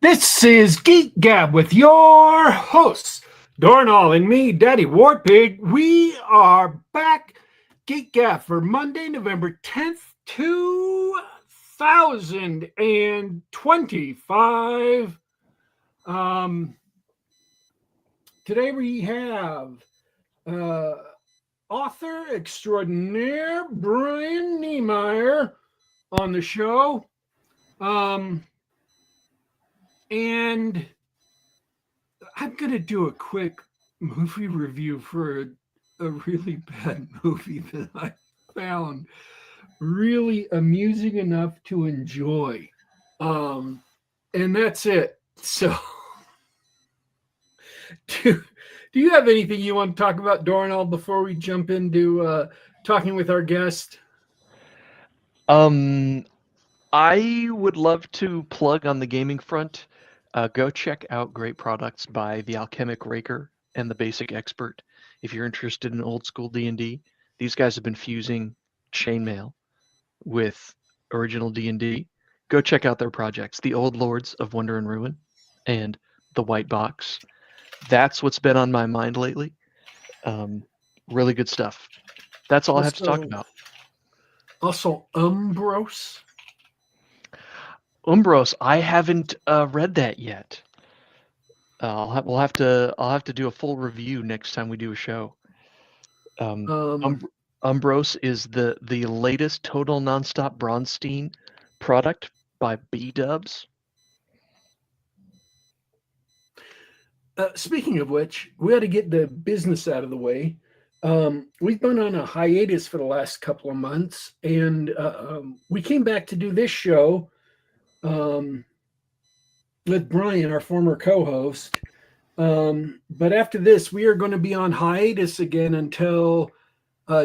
This is Geek Gab with your hosts, Dornall and me, Daddy Warpig. We are back, Geek Gab, for Monday, November 10th, 2025. Today we have author extraordinaire Brian Niemeier on the show. And I'm going to do a quick movie review for a really bad movie that I found really amusing enough to enjoy. And that's it. So, do you have anything you want to talk about, Dornall, before we jump into talking with our guest? I would love to plug on the gaming front. Go check out great products by the Alchemic Raker and the Basic Expert. If you're interested in old school D&D, these guys have been fusing chainmail with original D&D. Go check out their projects, the Old Lords of Wonder and Ruin and the White Box. That's what's been on my mind lately. Really good stuff. That's all I have to talk about. Also, Umbros. Umbros, I haven't read that yet. We'll have to do a full review next time we do a show. Umbros is the latest Total Nonstop Bronstein product by B-Dubs. Speaking of which, we had to get the business out of the way. We've been on a hiatus for the last couple of months, and we came back to do this show with Brian, our former co-host. But after this, we are going to be on hiatus again until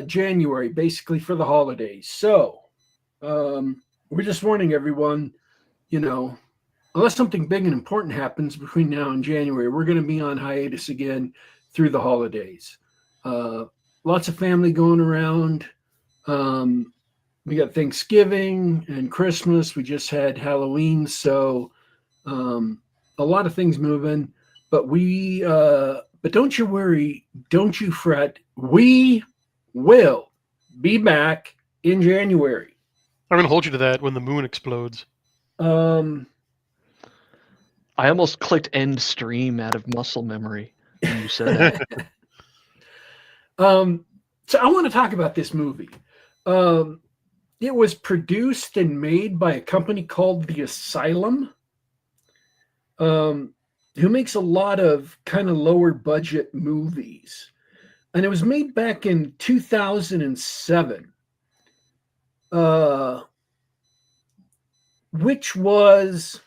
January, basically for the holidays. So we're just warning everyone, unless something big and important happens between now and January, we're going to be on hiatus again through the holidays. Lots of family going around. We got Thanksgiving and Christmas. We just had Halloween. So a lot of things moving. But but don't you worry. Don't you fret. We will be back in January. I'm going to hold you to that when the moon explodes. I almost clicked end stream out of muscle memory when you said that. So I want to talk about this movie. It was produced and made by a company called The Asylum, who makes a lot of kind of lower budget movies. And it was made back in 2007, which was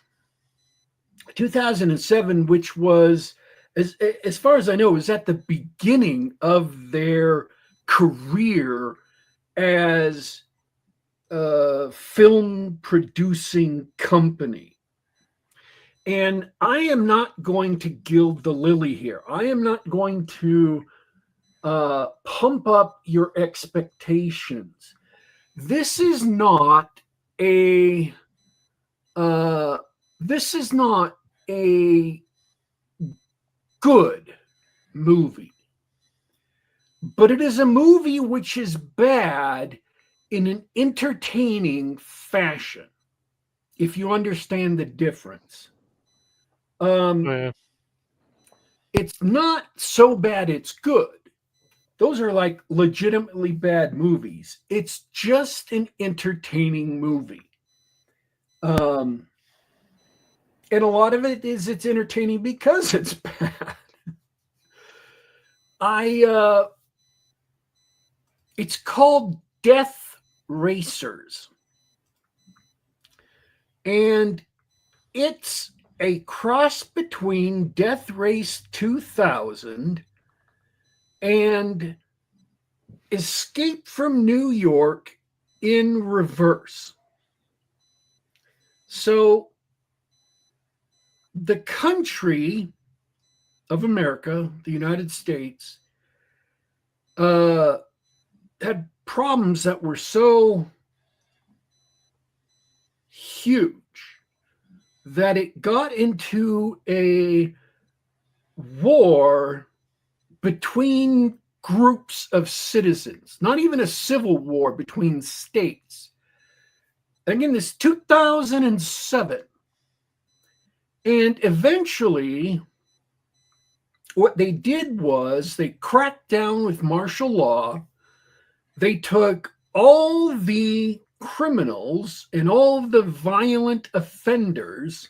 2007, which was, as far as I know, was at the beginning of their career as a film producing company. And I am not going to gild the lily here. I am not going to pump up your expectations. This is not a good movie, but it is a movie which is bad in an entertaining fashion, if you understand the difference. It's not so bad it's good. Those are like legitimately bad movies. It's just an entertaining movie. And a lot of it is it's entertaining because it's bad. It's called Death Racers. And it's a cross between Death Race 2000 and Escape from New York in reverse. So the country of America, the United States, had problems that were so huge that it got into a war between groups of citizens, not even a civil war between states. Again, this 2007. And eventually, what they did was they cracked down with martial law. They took all the criminals and all the violent offenders,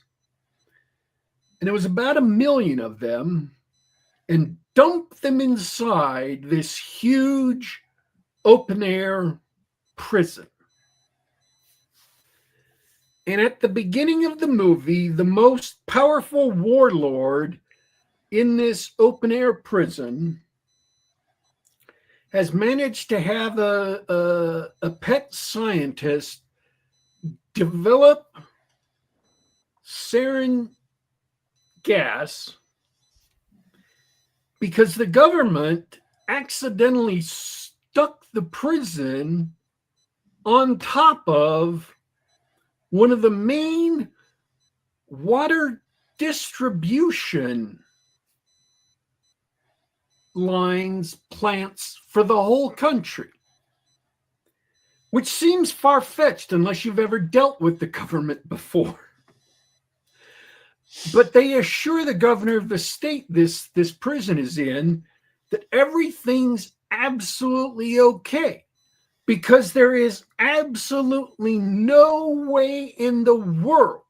and it was about 1 million of them, and dumped them inside this huge open-air prison. And at the beginning of the movie, the most powerful warlord in this open-air prison has managed to have a pet scientist develop sarin gas because the government accidentally stuck the prison on top of one of the main water distribution lines, plants for the whole country, which seems far-fetched unless you've ever dealt with the government before. But they assure the governor of the state this prison is in that everything's absolutely okay, because there is absolutely no way in the world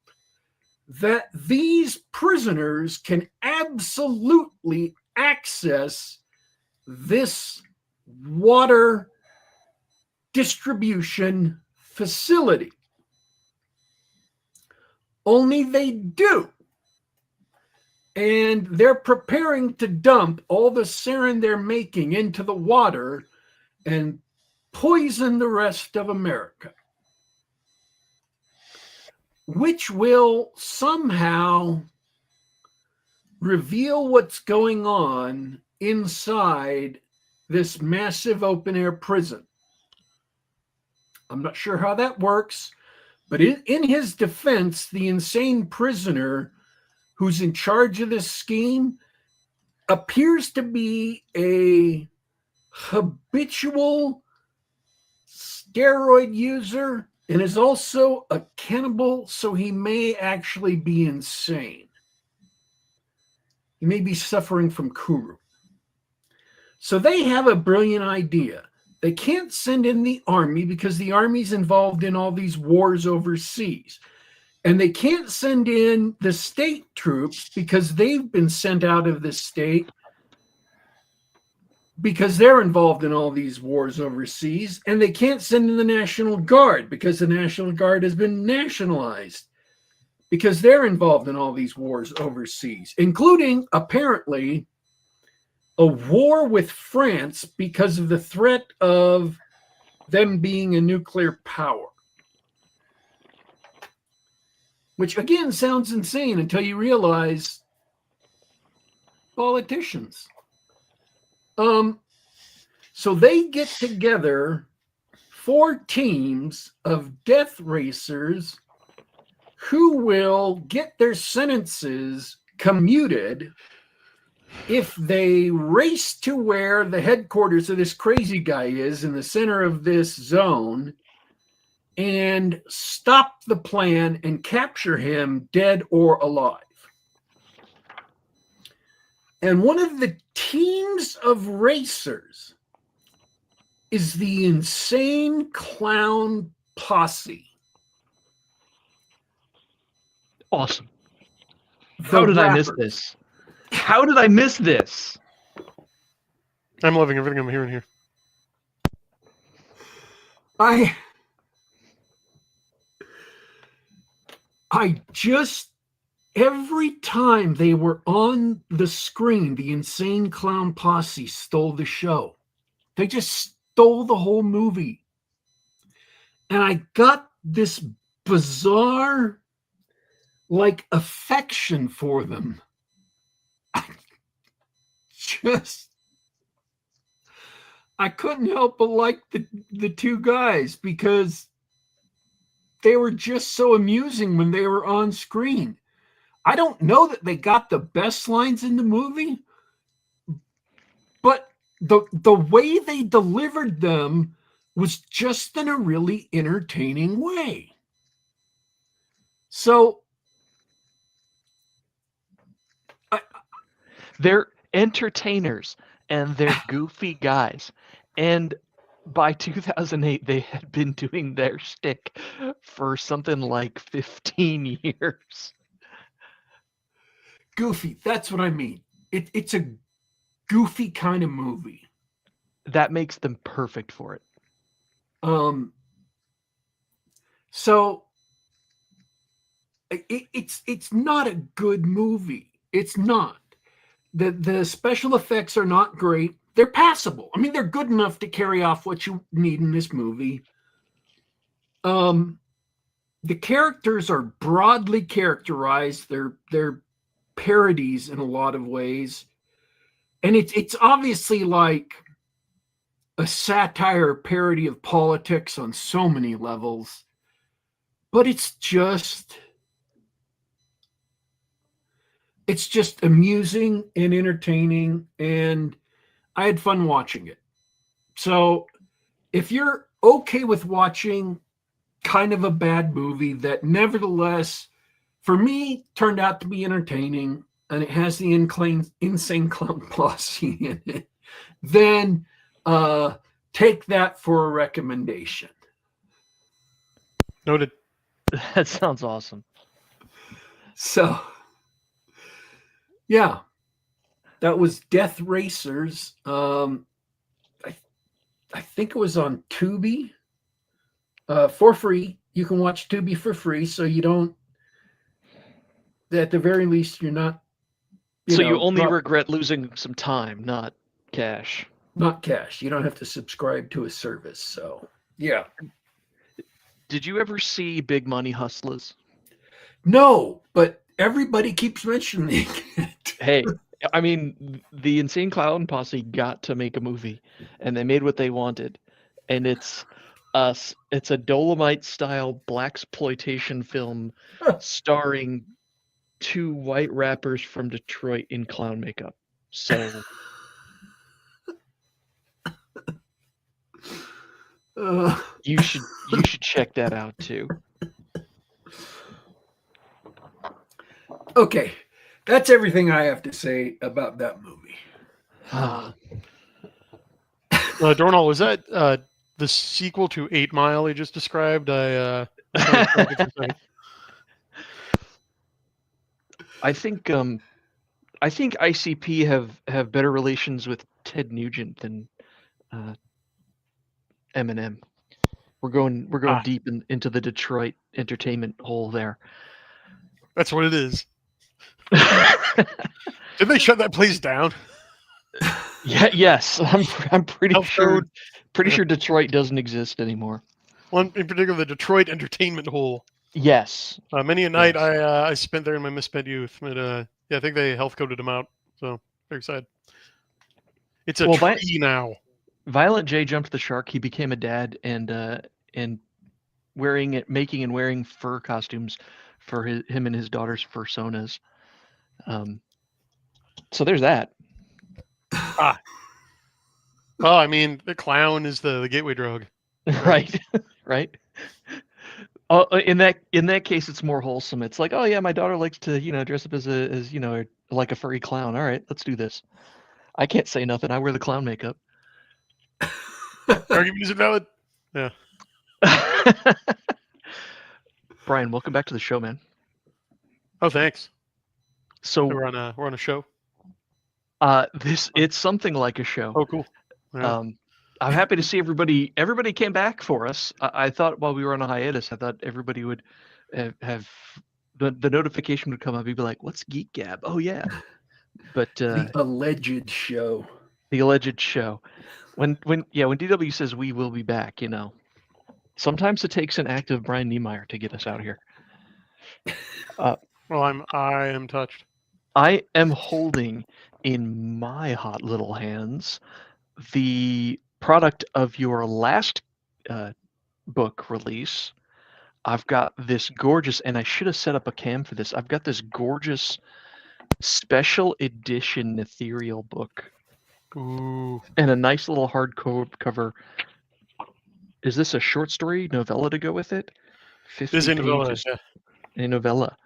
that these prisoners can absolutely access this water distribution facility. Only they do. And they're preparing to dump all the sarin they're making into the water and poison the rest of America, which will somehow reveal what's going on inside this massive open-air prison. I'm not sure how that works, but in his defense, the insane prisoner who's in charge of this scheme appears to be a habitual steroid user and is also a cannibal, so he may actually be insane. He may be suffering from Kuru. So they have a brilliant idea. They can't send in the army because the army's involved in all these wars overseas. And they can't send in the state troops because they've been sent out of the state because they're involved in all these wars overseas. And they can't send in the National Guard because the National Guard has been nationalized because they're involved in all these wars overseas, including apparently a war with France because of the threat of them being a nuclear power. Which again sounds insane until you realize politicians. So they get together 4 teams of death racers who will get their sentences commuted if they race to where the headquarters of this crazy guy is in the center of this zone and stop the plan and capture him dead or alive. And one of the teams of racers is the insane clown posse. Awesome. How did I miss this? How did I miss this? I'm loving everything I'm hearing here. I just, every time they were on the screen, the insane clown posse stole the show. They just stole the whole movie. And I got this bizarre, like, affection for them. I couldn't help but like the 2 guys because they were just so amusing when they were on screen. I don't know that they got the best lines in the movie, but the way they delivered them was just in a really entertaining way. So they're entertainers and they're goofy guys. And by 2008, they had been doing their shtick for something like 15 years. Goofy, that's what I mean. It's a goofy kind of movie. That makes them perfect for it. So it's not a good movie. It's not. The special effects are not great. They're passable. I mean, they're good enough to carry off what you need in this movie. The characters are broadly characterized. They're parodies in a lot of ways. And it's obviously like a satire parody of politics on so many levels. But it's just amusing and entertaining, and I had fun watching it. So if you're okay with watching kind of a bad movie that nevertheless, for me, turned out to be entertaining, and it has the insane clown posse in it, then take that for a recommendation. Noted. That sounds awesome. So, yeah, that was Death Racers. I think it was on Tubi for free. You can watch Tubi for free, so you don't. At the very least, you're not. You only regret losing some time, not cash. Not cash. You don't have to subscribe to a service. So, yeah. Did you ever see Big Money Hustlers? No, but everybody keeps mentioning it. Hey, I mean, the Insane Clown Posse got to make a movie, and they made what they wanted, and it's a Dolomite-style blaxploitation film starring two white rappers from Detroit in clown makeup. So, you should check that out too. Okay, that's everything I have to say about that movie. Dornall, was that the sequel to 8 Mile you just described? I think ICP have better relations with Ted Nugent than Eminem. We're going deep into the Detroit entertainment hole there. That's what it is. Did they shut that place down? Yeah. Yes, I'm pretty sure. Pretty sure Detroit doesn't exist anymore. One in particular, the Detroit entertainment hole. Yes. Many a night I spent there in my misspent youth. But I think they health coded him out. So very excited. It's a tree now. Violent J jumped the shark. He became a dad and making and wearing fur costumes for him and his daughter's personas. So there's that. Well, I mean, the clown is the gateway drug. Right. Right. In that case, it's more wholesome. It's like, oh yeah, my daughter likes to, dress up as like a furry clown. All right, let's do this. I can't say nothing. I wear the clown makeup. Argument is invalid. Yeah. Brian, welcome back to the show, man. Oh, thanks. So we're on a show. It's something like a show. Oh, cool. Yeah. I'm happy to see everybody. Everybody came back for us. I thought while we were on a hiatus, I thought everybody would have the notification would come up. You'd be like, "What's Geek Gab?" Oh yeah, but the alleged show. The alleged show. When DW says we will be back, sometimes it takes an act of Brian Niemeier to get us out here. Well, I am touched. I am holding in my hot little hands the product of your last book release, I've got this gorgeous, and I should have set up a cam for this. I've got this gorgeous special edition ethereal book. Ooh. And a nice little hardcover. Is this a short story novella to go with it? 50 This is a novella, pages. yeah. A novella.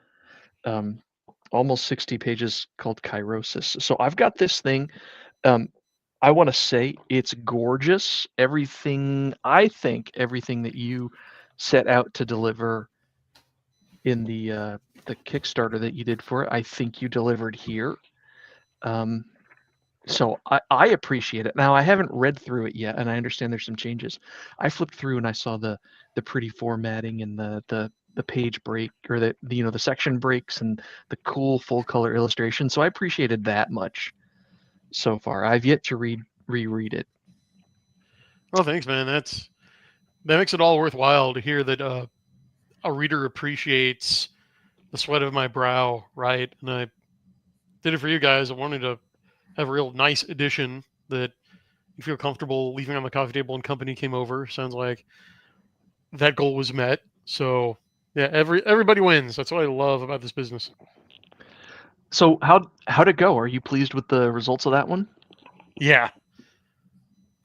Almost 60 pages called Kairosis. So I've got this thing. I want to say it's gorgeous. I think everything that you set out to deliver in the Kickstarter that you did for it, I think you delivered here. So I appreciate it. Now I haven't read through it yet, and I understand there's some changes. I flipped through and I saw the pretty formatting and the page break, or the section breaks and the cool full color illustration. So I appreciated that much so far. I've yet to reread it. Well, thanks, man. That makes it all worthwhile to hear that a reader appreciates the sweat of my brow, right? And I did it for you guys. I wanted to have a real nice edition that you feel comfortable leaving on the coffee table and company came over. Sounds like that goal was met. So yeah, everybody wins. That's what I love about this business. So how'd it go? Are you pleased with the results of that one? Yeah.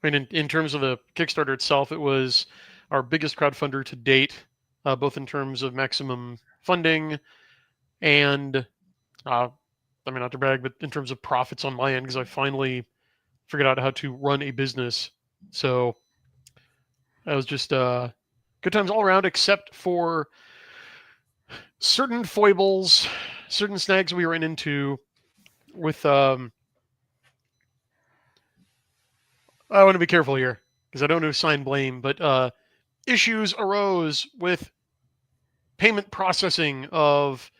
I mean, in terms of the Kickstarter itself, it was our biggest crowdfunder to date, both in terms of maximum funding and, I mean, not to brag, but in terms of profits on my end, because I finally figured out how to run a business. So that was just good times all around, except for certain foibles, certain snags we ran into with. I want to be careful here because I don't want to assign blame, but issues arose with payment processing of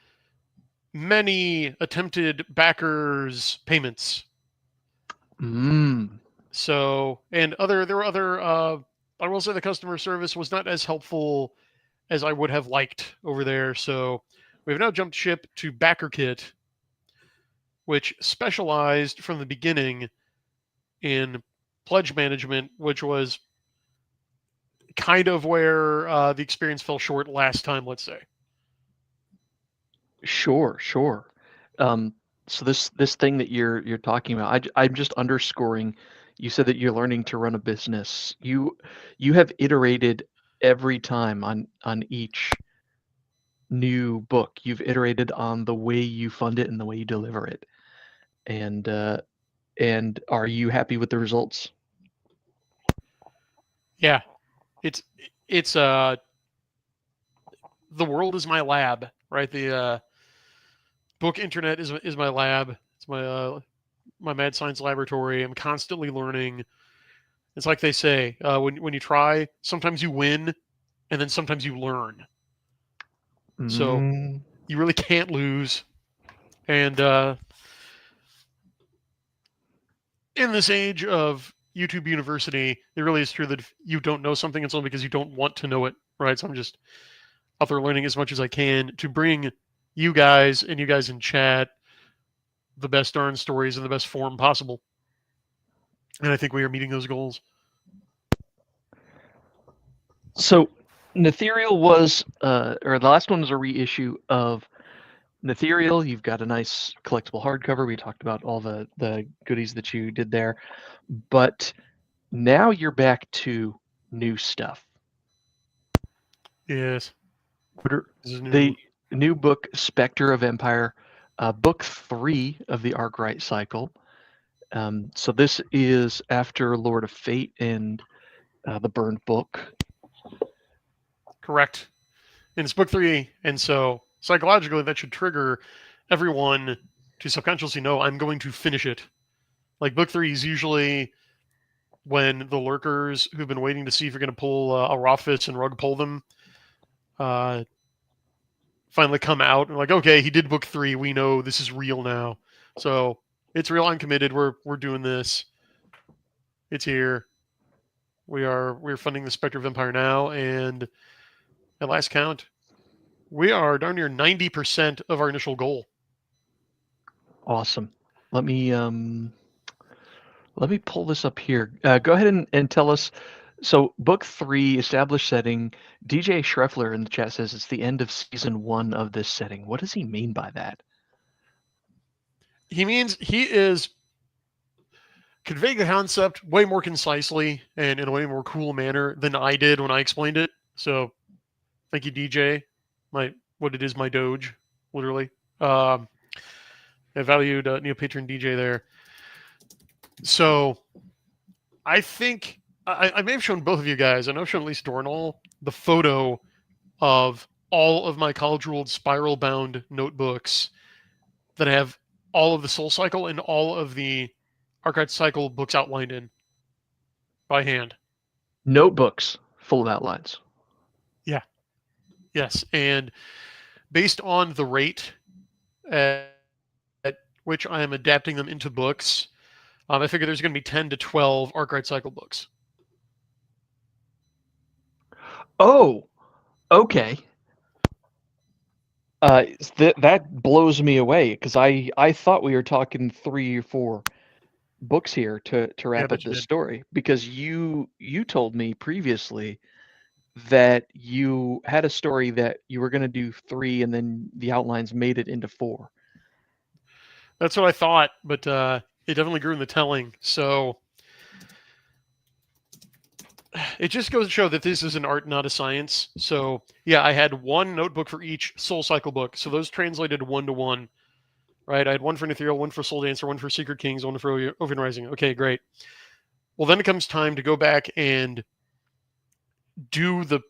many attempted backers' payments. So, and there were other. I will say the customer service was not as helpful as I would have liked over there. So we've now jumped ship to BackerKit, which specialized from the beginning in pledge management, which was kind of where the experience fell short last time, let's say. Sure. So this thing that you're talking about, I'm just underscoring. You said that you're learning to run a business. You have iterated every time on each new book. You've iterated on the way you fund it and the way you deliver it. And are you happy with the results? Yeah, it's the world is my lab, right? The book internet is my lab. It's my mad science laboratory. I'm constantly learning. It's like they say, when you try, sometimes you win, and then sometimes you learn. So you really can't lose. And in this age of YouTube University, it really is true that if you don't know something, it's only because you don't want to know it, right? So I'm just out there learning as much as I can to bring you guys and you guys in chat the best darn stories in the best form possible. And I think we are meeting those goals. So Nethereal was, or the last one was a reissue of Nethereal. You've got a nice collectible hardcover. We talked about all the goodies that you did there. But now you're back to new stuff. Yes. The new book, Spectre of Empire, book 3 of the Arkwright cycle. So this is after Lord of Fate and the Burned Book. Correct. And it's book 3, and so psychologically that should trigger everyone to subconsciously know I'm going to finish it. Like book 3 is usually when the lurkers who've been waiting to see if you're going to pull a Rothfuss and rug pull them finally come out and like, okay, he did book 3. We know this is real now. So it's real. I'm committed. We're doing this. It's here. We're funding the Spectre of Empire now, and at last count, we are darn near 90% of our initial goal. Awesome. Let me pull this up here. Go ahead and tell us So, book 3, established setting. DJ Schreffler in the chat says it's the end of season 1 of this setting. What does he mean by that? He means he is conveying the concept way more concisely and in a way more cool manner than I did when I explained it. So, thank you, DJ. What it is, my Doge, literally. I valued Neo Patron DJ there. So, I think I may have shown both of you guys. I know I've shown at least Dornall the photo of all of my college-ruled spiral-bound notebooks that have all of the Soul Cycle and all of the Arkwright Cycle books outlined in by hand. Notebooks full of outlines. Yeah. Yes, and based on the rate at which I am adapting them into books, I figure there's going to be 10 to 12 Arkwright Cycle books. Oh, okay. That blows me away because I thought we were talking 3 or 4 books here to wrap up this story, because you told me previously that you had a story that you were going to do 3 and then the outlines made it into 4. That's what I thought, but it definitely grew in the telling. So it just goes to show that this is an art, not a science. So yeah, I had one notebook for each Soul Cycle book. So those translated 1-to-1, right? I had one for Ethereal, one for Soul Dancer, one for Secret Kings, one for Oven Rising. Okay, great. Well, then it comes time to go back and do the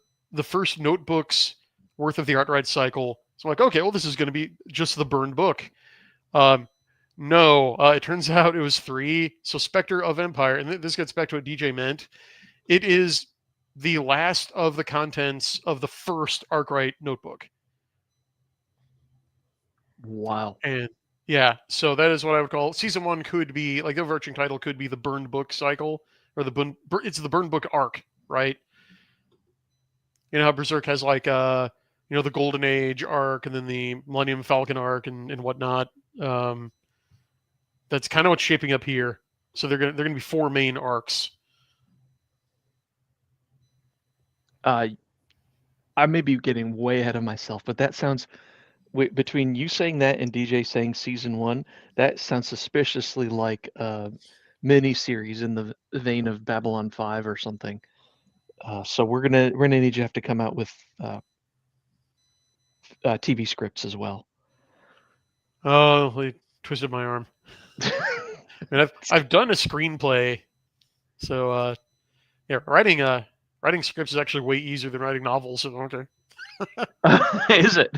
first notebook's worth of the Arkwright Cycle. So I'm like, okay, well, this is going to be just the burned book. No, it turns out it was 3. So Spectre of Empire, and this gets back to what DJ meant. It is the last of the contents of the first Arkwright notebook. Wow. And yeah, so that is what I would call season 1. Could be like the overarching title could be the burned book cycle, or it's the burned book arc, right? You know how Berserk has like the Golden Age arc and then the Millennium Falcon arc and whatnot. That's kind of what's shaping up here. So they're gonna be 4 main arcs. I may be getting way ahead of myself, but that sounds, between you saying that and DJ saying season 1, that sounds suspiciously like a mini series in the vein of Babylon 5 or something. So we're gonna need you to come out with TV scripts as well. Oh, they twisted my arm. I mean, I've done a screenplay, so yeah, writing scripts is actually way easier than writing novels. So okay. Is it?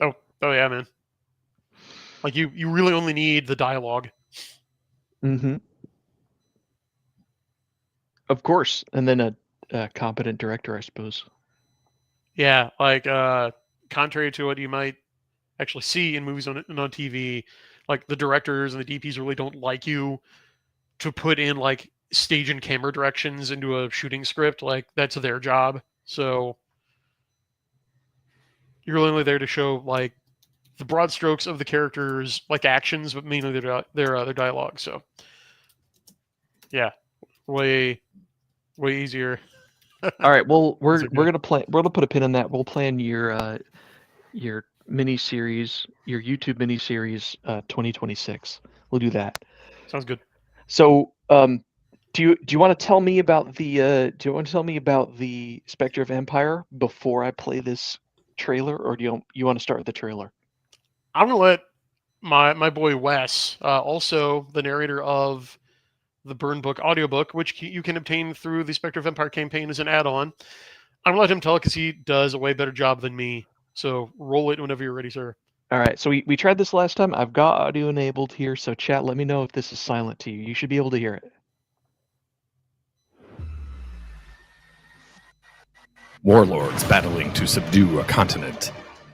Oh yeah, man. Like you really only need the dialogue. Mm-hmm. Of course, and then a competent director, I suppose. Yeah, like contrary to what you might actually see in movies on TV, like the directors and the DPs really don't like you to put in like stage and camera directions into a shooting script. Like that's their job. So you're only there to show like the broad strokes of the characters, like actions, but mainly their dialogue. So yeah, way easier. All right. Well, we're gonna put a pin in that. We'll plan your mini series, your YouTube mini series, 2026. We'll do that. Sounds good. So, do you want to tell me about the Spectre of Empire before I play this trailer, or do you want to start with the trailer? I'm gonna let my boy Wes, also the narrator of the Burn Book audiobook, which you can obtain through the Spectre of Empire campaign as an add-on. I'm gonna let him tell it because he does a way better job than me. So roll it whenever you're ready, sir. All right. So we tried this last time. I've got audio enabled here. So chat, let me know if this is silent to you. You should be able to hear it. Warlords battling to subdue a continent.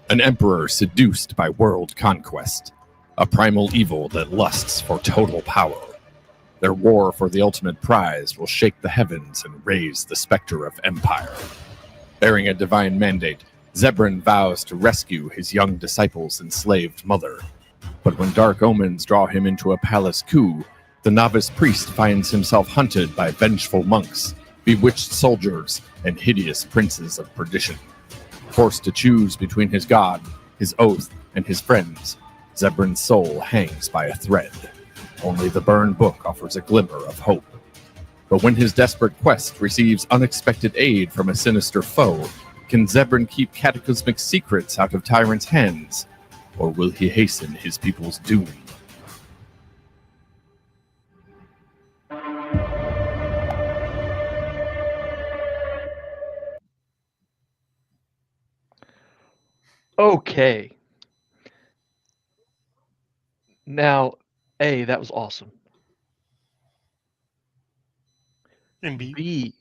An emperor seduced by world conquest. A primal evil that lusts for total power. Their war for the ultimate prize will shake the heavens and raise the Spectre of Empire. Bearing a divine mandate, Zebran vows to rescue his young disciple's enslaved mother. But when dark omens draw him into a palace coup, the novice priest finds himself hunted by vengeful monks, bewitched soldiers, and hideous princes of perdition. Forced to choose between his god, his oath, and his friends, Zebran's soul hangs by a thread. Only the burned book offers a glimmer of hope. But when his desperate quest receives unexpected aid from a sinister foe, can Zebran keep cataclysmic secrets out of tyrants' hands, or will he hasten his people's doom? Okay. Now, A, that was awesome. And B, B,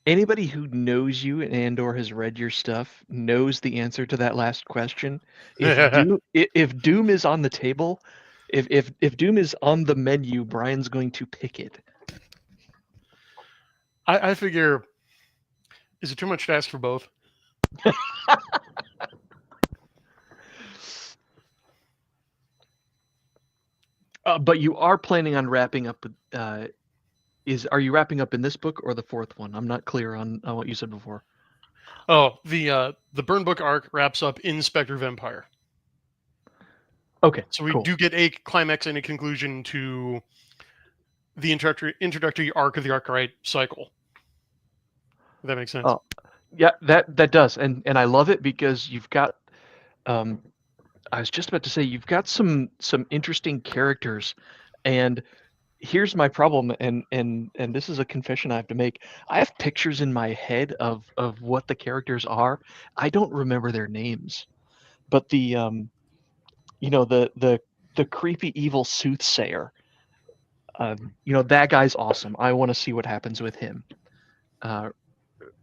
anybody who knows you and or has read your stuff knows the answer to that last question. If Doom is on the table, if Doom is on the menu, Brian's going to pick it. I figure, is it too much to ask for both? But you are planning on wrapping up. Are you wrapping up in this book or the fourth one? I'm not clear on what you said before. Oh, the Burn Book arc wraps up in Spectre of Empire. Okay, so we cool. do get a climax and a conclusion to the introductory arc of the Arkwright cycle. If that makes sense. Oh, yeah, that does, and I love it because you've got. I was just about to say you've got some interesting characters, and here's my problem, and this is a confession I have to make. I have pictures in my head of what the characters are. I don't remember their names, but the the creepy evil soothsayer. That guy's awesome. I want to see what happens with him.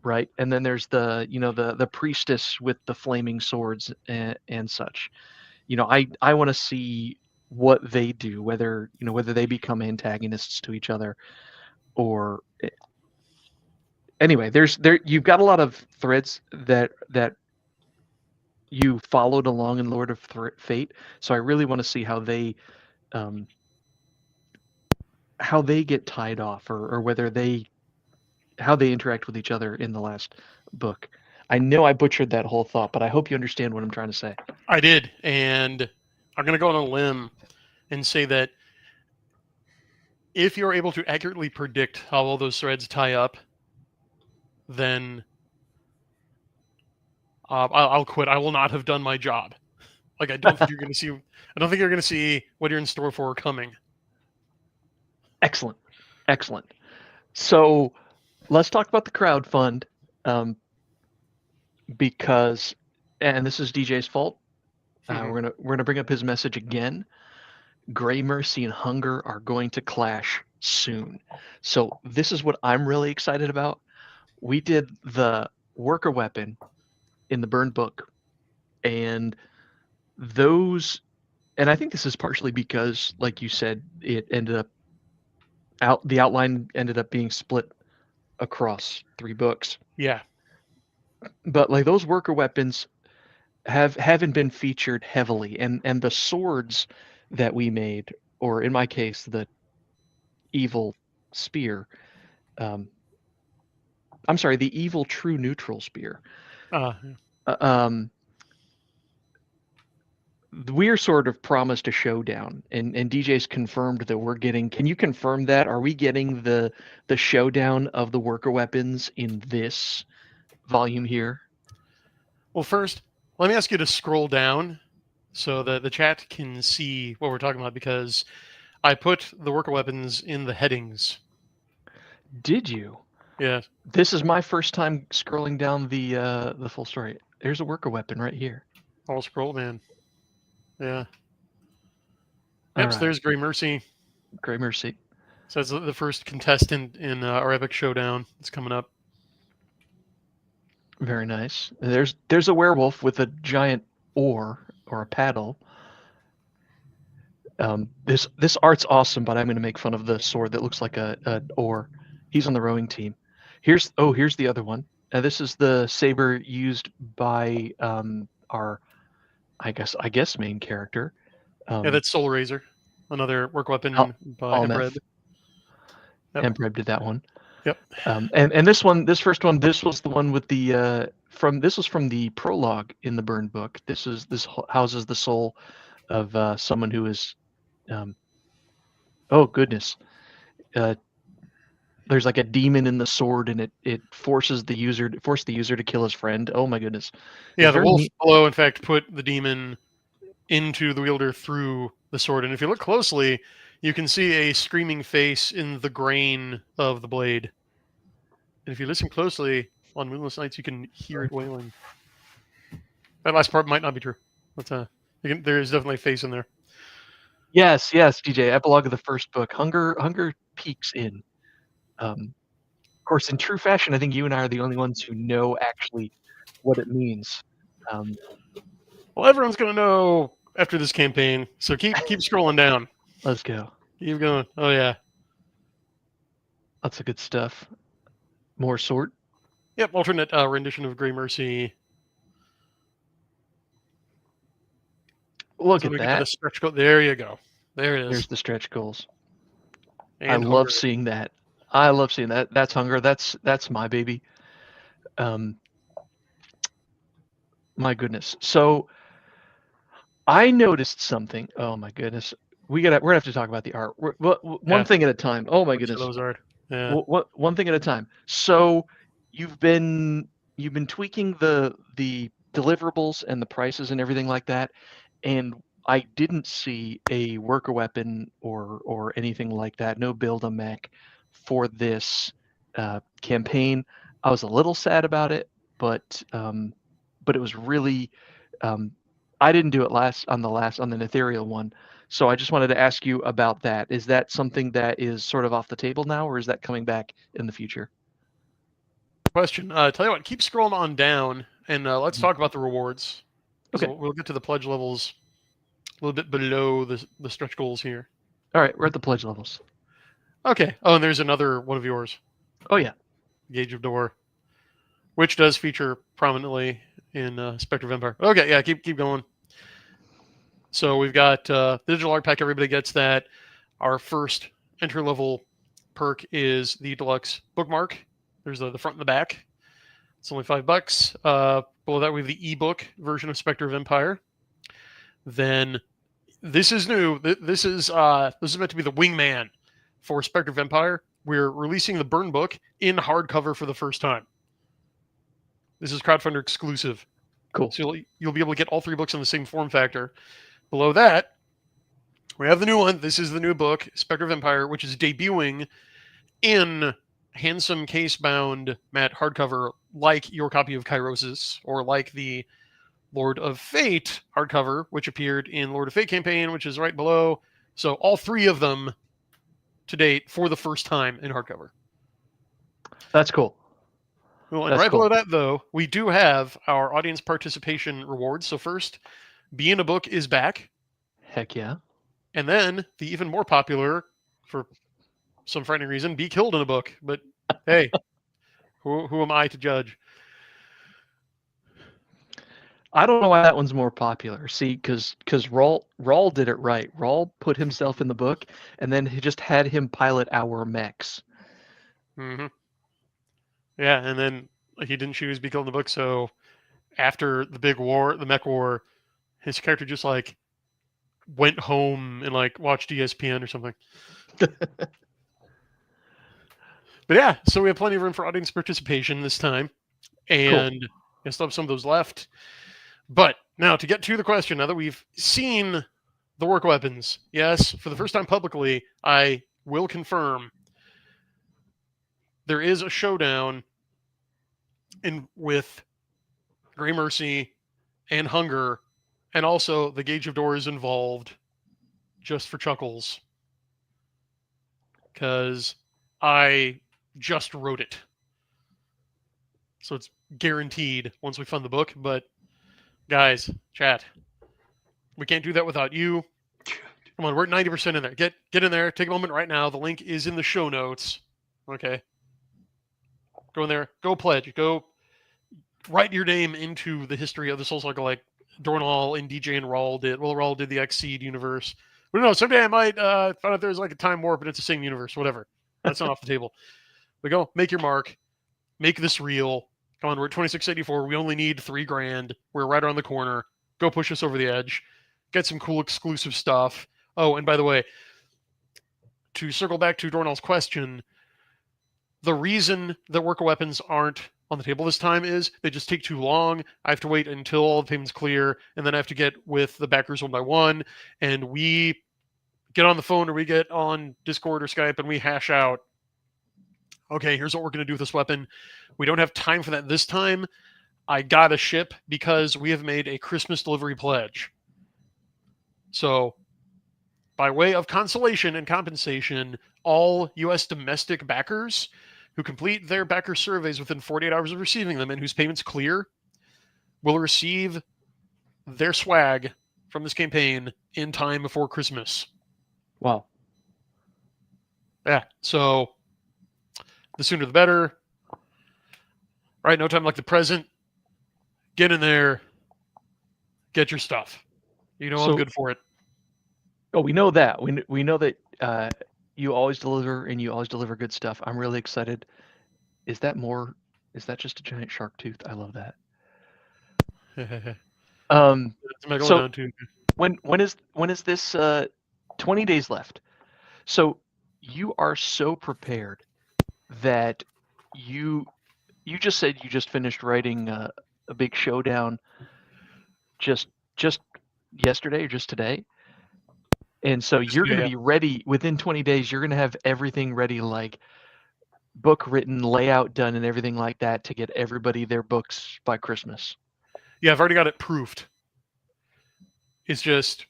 Right, and then there's the priestess with the flaming swords and such. I want to see what they do, whether they become antagonists to each other, or anyway. You've got a lot of threads that you followed along in Lord of Fate, so I really want to see how they get tied off, or whether how they interact with each other in the last book. I know I butchered that whole thought, but I hope you understand what I'm trying to say. I did, and I'm going to go on a limb and say that if you're able to accurately predict how all those threads tie up, then I'll quit. I will not have done my job. Like, I don't think you're going to see. I don't think you're going to see what you're in store for coming. Excellent. So let's talk about the crowdfund, because, and this is DJ's fault. We're gonna bring up his message again. Gray Mercy and Hunger are going to clash soon. So this is what I'm really excited about. We did the worker weapon in the Burn book, and I think this is partially because, like you said, it ended up the outline ended up being split across 3 books. Yeah. But like those worker weapons haven't been featured heavily, and the swords that we made, or in my case the evil spear, I'm sorry, the evil true neutral spear, we're sort of promised a showdown, and DJ's confirmed that we're getting. Can you confirm that? Are we getting the showdown of the worker weapons in this volume here? Well, first, let me ask you to scroll down so that the chat can see what we're talking about, because I put the worker weapons in the headings. Did you? Yeah. This is my first time scrolling down the full story. There's a worker weapon right here. I'll scroll, man. Yeah. All Yep, so right. there's Gray Mercy. Gray Mercy. So that's the first contestant in our epic showdown that's coming up. Very nice. There's a werewolf with a giant oar or a paddle. This art's awesome, but I'm going to make fun of the sword that looks like an oar. He's on the rowing team. Here's the other one. This is the saber used by our I guess main character. Yeah, that's Soul Razor, another work weapon by Almeth. Empereb. Yep. Empereb did that one. Yep. And this first one, this was the one with the this was from the prologue in the Burn book. This houses the soul of someone who is, oh goodness, there's like a demon in the sword, and it forces the user to kill his friend. Oh my goodness. Yeah, It's the very wolf neat. below, in fact, put the demon into the wielder through the sword. And if you look closely, you can see a screaming face in the grain of the blade. And if you listen closely on moonless nights, you can hear it wailing. That last part might not be true, but there is definitely a face in there. Yes, DJ. Epilogue of the first book. Hunger peeks in. Of course, in true fashion, I think you and I are the only ones who know actually what it means. Well, everyone's going to know after this campaign, so keep scrolling down. Let's go. Keep going. Oh, yeah. Lots of good stuff. More sword. Yep, alternate rendition of Grey Mercy. Look So at we get to that. the stretch goal. There you go. There it is. There's the stretch goals. And I love Hunger. seeing that. I love seeing that. That's Hunger. That's my baby. My goodness. So I noticed something. Oh my goodness. We're gonna have to talk about the art. One thing at a time. Oh my goodness. Those art. Yeah. One thing at a time. So you've been tweaking the deliverables and the prices and everything like that, and I didn't see a worker weapon or anything like that. No build a mech for this campaign. I was a little sad about it, but it was really. I didn't do it on the Ethereal one, so I just wanted to ask you about that. Is that something that is sort of off the table now, or is that coming back in the future? Question. Tell you what, keep scrolling on down, and let's talk about the rewards. Okay. We'll get to the pledge levels a little bit below the stretch goals here. All right, we're at the pledge levels. Okay. Oh, and there's another one of yours. Oh yeah. Gauge of Door, which does feature prominently in Spectre of Empire. Okay, yeah, keep going. So we've got digital art pack. Everybody gets that. Our first entry level perk is the deluxe bookmark. There's the front and the back. It's only $5. Below that we have the ebook version of Spectre of Empire. Then this is new. This is meant to be the wingman for Spectre of Empire. We're releasing the Burn book in hardcover for the first time. This is crowdfunder exclusive. Cool. So you'll be able to get all 3 books in the same form factor. Below that, we have the new one. This is the new book, Spectre of Empire, which is debuting in handsome case-bound matte hardcover, like your copy of Kairosis, or like the Lord of Fate hardcover, which appeared in Lord of Fate campaign, which is right below. So all 3 of them to date for the first time in hardcover. That's cool. Well, and right below that, though, we do have our audience participation rewards. So first, Be in a Book is back. Heck yeah. And then the even more popular, for some frightening reason, Be Killed in a Book. But hey, who am I to judge? I don't know why that one's more popular. See, because Raul did it right. Raul put himself in the book, and then he just had him pilot our mechs. Mm-hmm. Yeah, and then he didn't choose Be Killed in the Book, so after the big war, the mech war, his character just went home and watched ESPN or something. But yeah, so we have plenty of room for audience participation this time, and I still have some of those left. But now to get to the question, now that we've seen the work weapons, yes, for the first time publicly, I will confirm there is a showdown with Grey Mercy and Hunger, and also the Gauge of Door is involved just for chuckles, because I just wrote it. So it's guaranteed once we fund the book. But guys, chat, we can't do that without you. Come on, we're at 90% in there. Get in there. Take a moment right now. The link is in the show notes. Okay. Go in there. Go pledge. Go write your name into the history of the Soul Cycle like Dornall and DJ and Raul did. Well, Raul did the Xseed universe. But no, someday I might find out there's a time warp and it's the same universe. Whatever. That's not off the table. We go, make your mark, make this real. Come on, we're at 2684. We only need $3,000. We're right around the corner. Go push us over the edge. Get some cool exclusive stuff. Oh, and by the way, to circle back to Dornall's question, the reason that worker weapons aren't on the table this time is they just take too long. I have to wait until all the payments clear, and then I have to get with the backers one by one, and we get on the phone or we get on Discord or Skype and we hash out, okay, here's what we're going to do with this weapon. We don't have time for that this time. I got to ship because we have made a Christmas delivery pledge. So, by way of consolation and compensation, all U.S. domestic backers who complete their backer surveys within 48 hours of receiving them and whose payments clear will receive their swag from this campaign in time before Christmas. Wow. Yeah, so the sooner the better. Right, no time like the present. Get in there. Get your stuff. You know I'm good for it. Oh, we know that. We know that you always deliver and you always deliver good stuff. I'm really excited. Is that just a giant shark tooth? I love that. So when is this 20 days left? So you are so prepared that you just said you just finished writing a big showdown just yesterday or just today. And so you're going to be ready within 20 days. You're going to have everything ready, like book written, layout done, and everything like that to get everybody their books by Christmas. Yeah, I've already got it proofed. It's just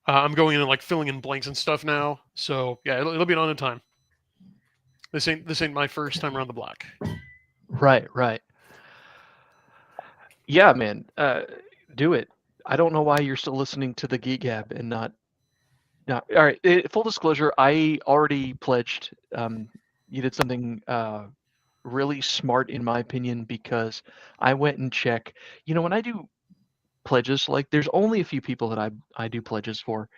I'm going in and like filling in blanks and stuff now. So yeah, it'll be on in time. This ain't my first time around the block. Right. Yeah, man. Do it. I don't know why you're still listening to the Geek Gab and not. All right. Full disclosure, I already pledged. You did something really smart, in my opinion, because I went and checked. You know, when I do pledges, like there's only a few people that I do pledges for,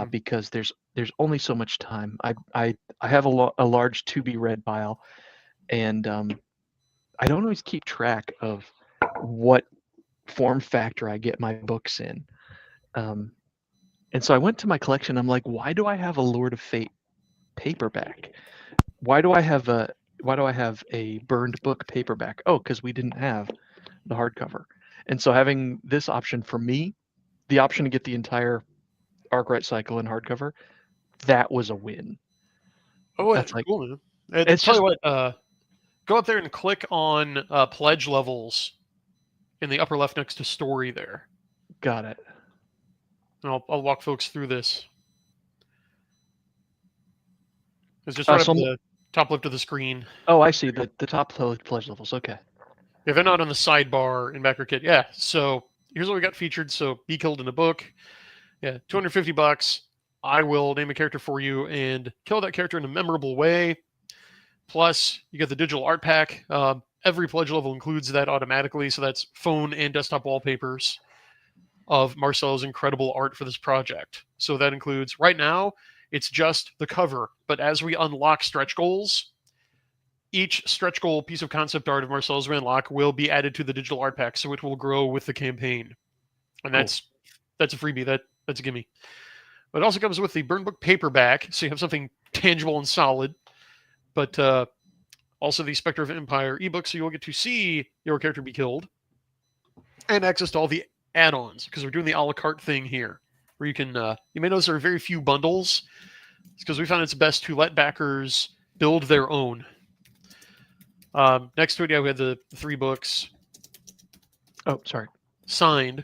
because there's only so much time. I have a large to be read pile, and I don't always keep track of what form factor I get my books in. And so I went to my collection. I'm like, why do I have a Lord of Fate paperback? Why do I have a burned book paperback? Oh, because we didn't have the hardcover. And so having this option for me, the option to get the entire Arkwright cycle in hardcover, that was a win. Oh, that's like cool, man. It's tell you what, go up there and click on pledge levels in the upper left next to story there. Got it. And I'll walk folks through this. It's just right up the top left of the screen. Oh, I see. The top pledge levels. Okay. If they're not on the sidebar in backer kit, yeah. So here's what we got featured. So Be Killed in a Book. Yeah, $250. I will name a character for you and kill that character in a memorable way. Plus, you get the digital art pack. Every pledge level includes that automatically. So that's phone and desktop wallpapers of Marcel's incredible art for this project. So that includes, right now, it's just the cover. But as we unlock stretch goals, each stretch goal piece of concept art of Marcel's we unlock will be added to the digital art pack, so it will grow with the campaign. And that's a freebie. That's a gimme. But it also comes with the Burn Book paperback, so you have something tangible and solid. But also the Spectre of Empire ebook, so you'll get to see your character be killed. And access to all the add-ons, because we're doing the a la carte thing here, where you can, you may notice there are very few bundles. It's because we found it's best to let backers build their own. Next to it, we had the 3 books. Oh, sorry. Signed.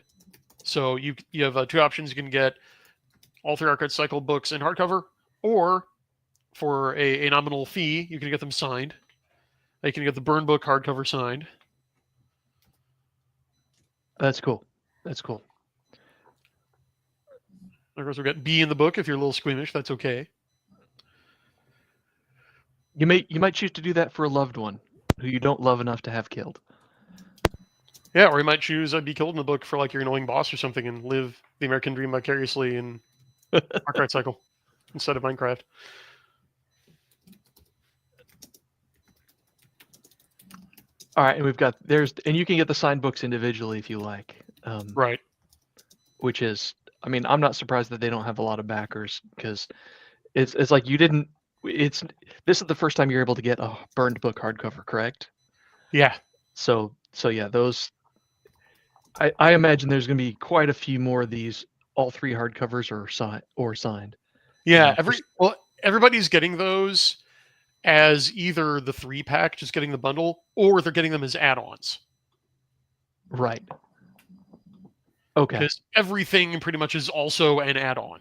So you have 2 options. You can get all 3 Arkwright Cycle books in hardcover, or for a nominal fee, you can get them signed. You can get the Burn Book hardcover signed. That's cool. That's cool. Of course, we've got B in the book. If you're a little squeamish, that's okay. You might choose to do that for a loved one who you don't love enough to have killed. Yeah, or you might choose Be Killed in the book for like your annoying boss or something and live the American dream vicariously in Arkwright Cycle instead of Minecraft. All right, and we've got and you can get the signed books individually if you like. Right. Which is, I mean, I'm not surprised that they don't have a lot of backers because it's like you didn't. This is the first time you're able to get a burned book hardcover, correct? Yeah. So yeah, those. I imagine there's going to be quite a few more of these. All 3 hardcovers are signed. Yeah. Everybody's getting those as either the 3-pack, just getting the bundle, or they're getting them as add-ons. Right. Okay. Because everything pretty much is also an add-on.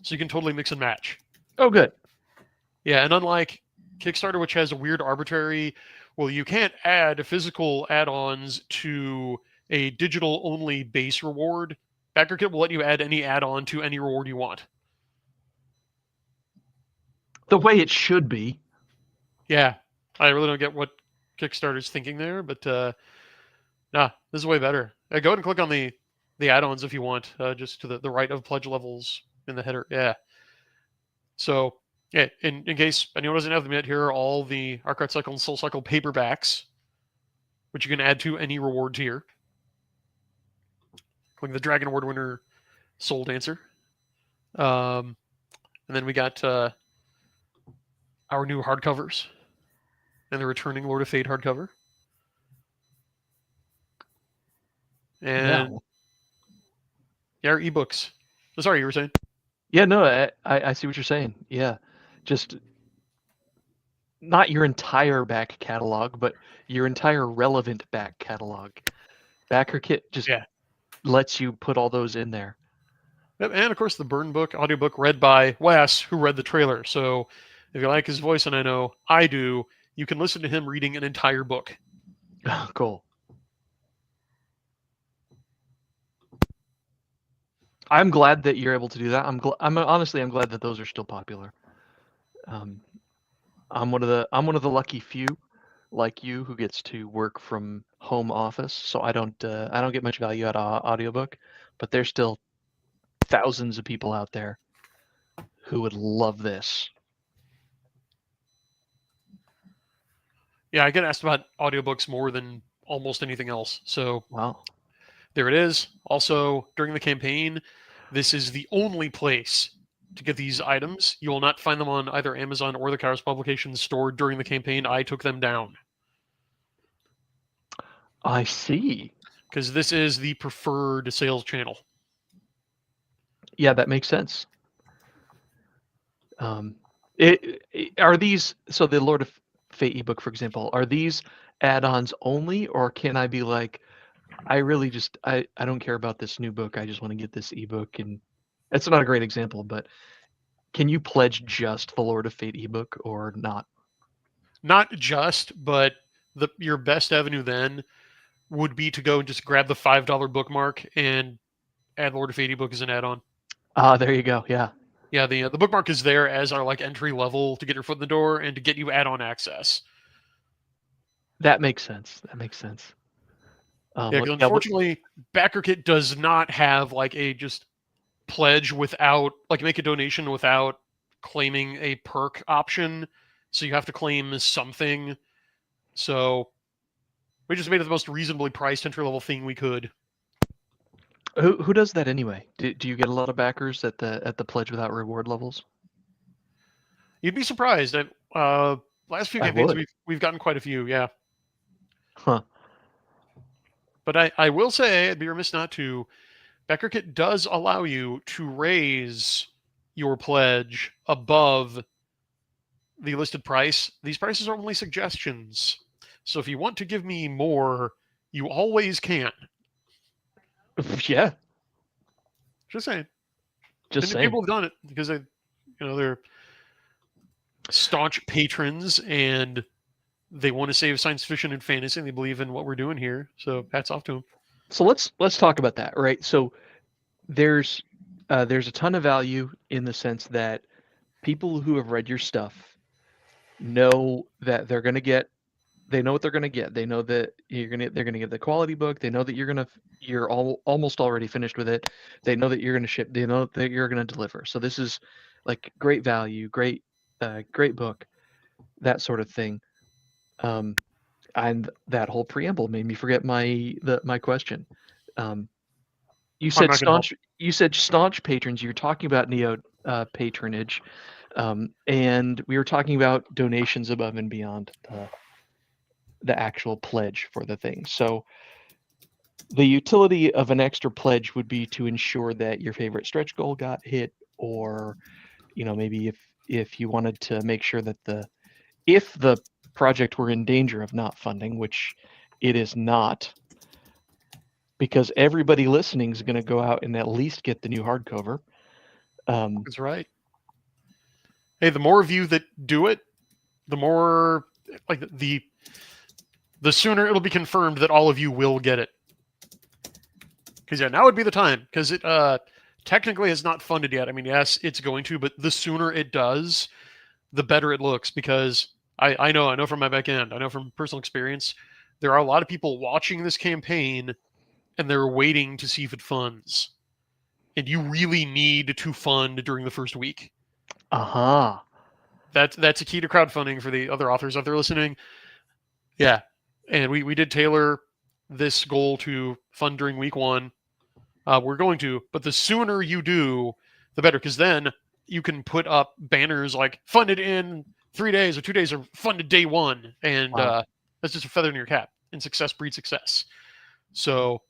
So you can totally mix and match. Oh, good. Yeah, and unlike Kickstarter, which has a weird arbitrary, well, you can't add physical add-ons to a digital-only base reward, BackerKit will let you add any add-on to any reward you want. The way it should be. Yeah, I really don't get what Kickstarter's thinking there, but nah, this is way better. Go ahead and click on the add-ons if you want, just to the right of pledge levels in the header. Yeah. So, yeah, in case anyone doesn't have them yet, here are all the Arkwright Cycle and Soul Cycle paperbacks, which you can add to any reward tier. Including the Dragon Award winner, Soul Dancer. And then we got our new hardcovers and the returning Lord of Fate hardcover. And yeah, our ebooks. Oh, sorry, you were saying? Yeah, no, I see what you're saying. Yeah, just not your entire back catalog, but your entire relevant back catalog. BackerKit just lets you put all those in there. Yep, and of course the Burn book, audiobook read by Wes, who read the trailer. So if you like his voice, and I know I do, you can listen to him reading an entire book. Cool. I'm glad that you're able to do that. I'm glad that those are still popular. I'm one of the lucky few, like you, who gets to work from home office. So I don't get much value out of audiobook, but there's still thousands of people out there who would love this. Yeah, I get asked about audiobooks more than almost anything else. So wow. There it is. Also, during the campaign, this is the only place to get these items. You will not find them on either Amazon or the Kairos Publications store during the campaign. I took them down. I see. Because this is the preferred sales channel. Yeah, that makes sense. Are these, so the Lord of Fate ebook, for example, are these add-ons only, or can I be like, I really just, I don't care about this new book, I just want to get this ebook? And it's not a great example, but can you pledge just the Lord of Fate ebook or not? Not just, but your best avenue then would be to go and just grab the $5 bookmark and add Lord of Fate ebook as an add-on. There you go. Yeah. Yeah, the bookmark is there as our like entry level to get your foot in the door and to get you add-on access. That makes sense. Yeah, because unfortunately, BackerKit does not have like a just pledge without, like, make a donation without claiming a perk option. So you have to claim something. So we just made it the most reasonably priced entry-level thing we could. Who does that anyway? Do you get a lot of backers at the pledge without reward levels? You'd be surprised. Last few campaigns we've gotten quite a few. Yeah. Huh. But I will say, I'd be remiss not to, BackerKit does allow you to raise your pledge above the listed price. These prices are only suggestions. So if you want to give me more, you always can. Yeah. Just saying. Just saying. People have done it because they're staunch patrons and they want to save science fiction and fantasy, and they believe in what we're doing here. So hats off to them. So let's talk about that, right? So there's a ton of value in the sense that people who have read your stuff know that they're going to get. They know what they're going to get. They know that they're going to get the quality book. They know that you're almost already finished with it. They know that you're going to ship. They know that you're going to deliver. So this is like great value, great book, that sort of thing. and that whole preamble made me forget my question. You I'm said not gonna help. staunch patrons. You're talking about Neo patronage, and we were talking about donations above and beyond the actual pledge for the thing. So the utility of an extra pledge would be to ensure that your favorite stretch goal got hit, or maybe if you wanted to make sure that if the project were in danger of not funding, which it is not, because everybody listening is going to go out and at least get the new hardcover. That's right. Hey, the more of you that do it, the more like the sooner it'll be confirmed that all of you will get it. Because yeah, now would be the time. Because it technically has not funded yet. I mean, yes, it's going to, but the sooner it does, the better it looks. Because I know from my back end, I know from personal experience, there are a lot of people watching this campaign, and they're waiting to see if it funds. And you really need to fund during the first week. Aha. That's a key to crowdfunding for the other authors out there listening. Yeah, and we did tailor this goal to fund during week 1. We're going to, but the sooner you do, the better, because then you can put up banners like funded in 3 days or 2 days or funded day 1, and Wow. that's just a feather in your cap. And success breeds success. So,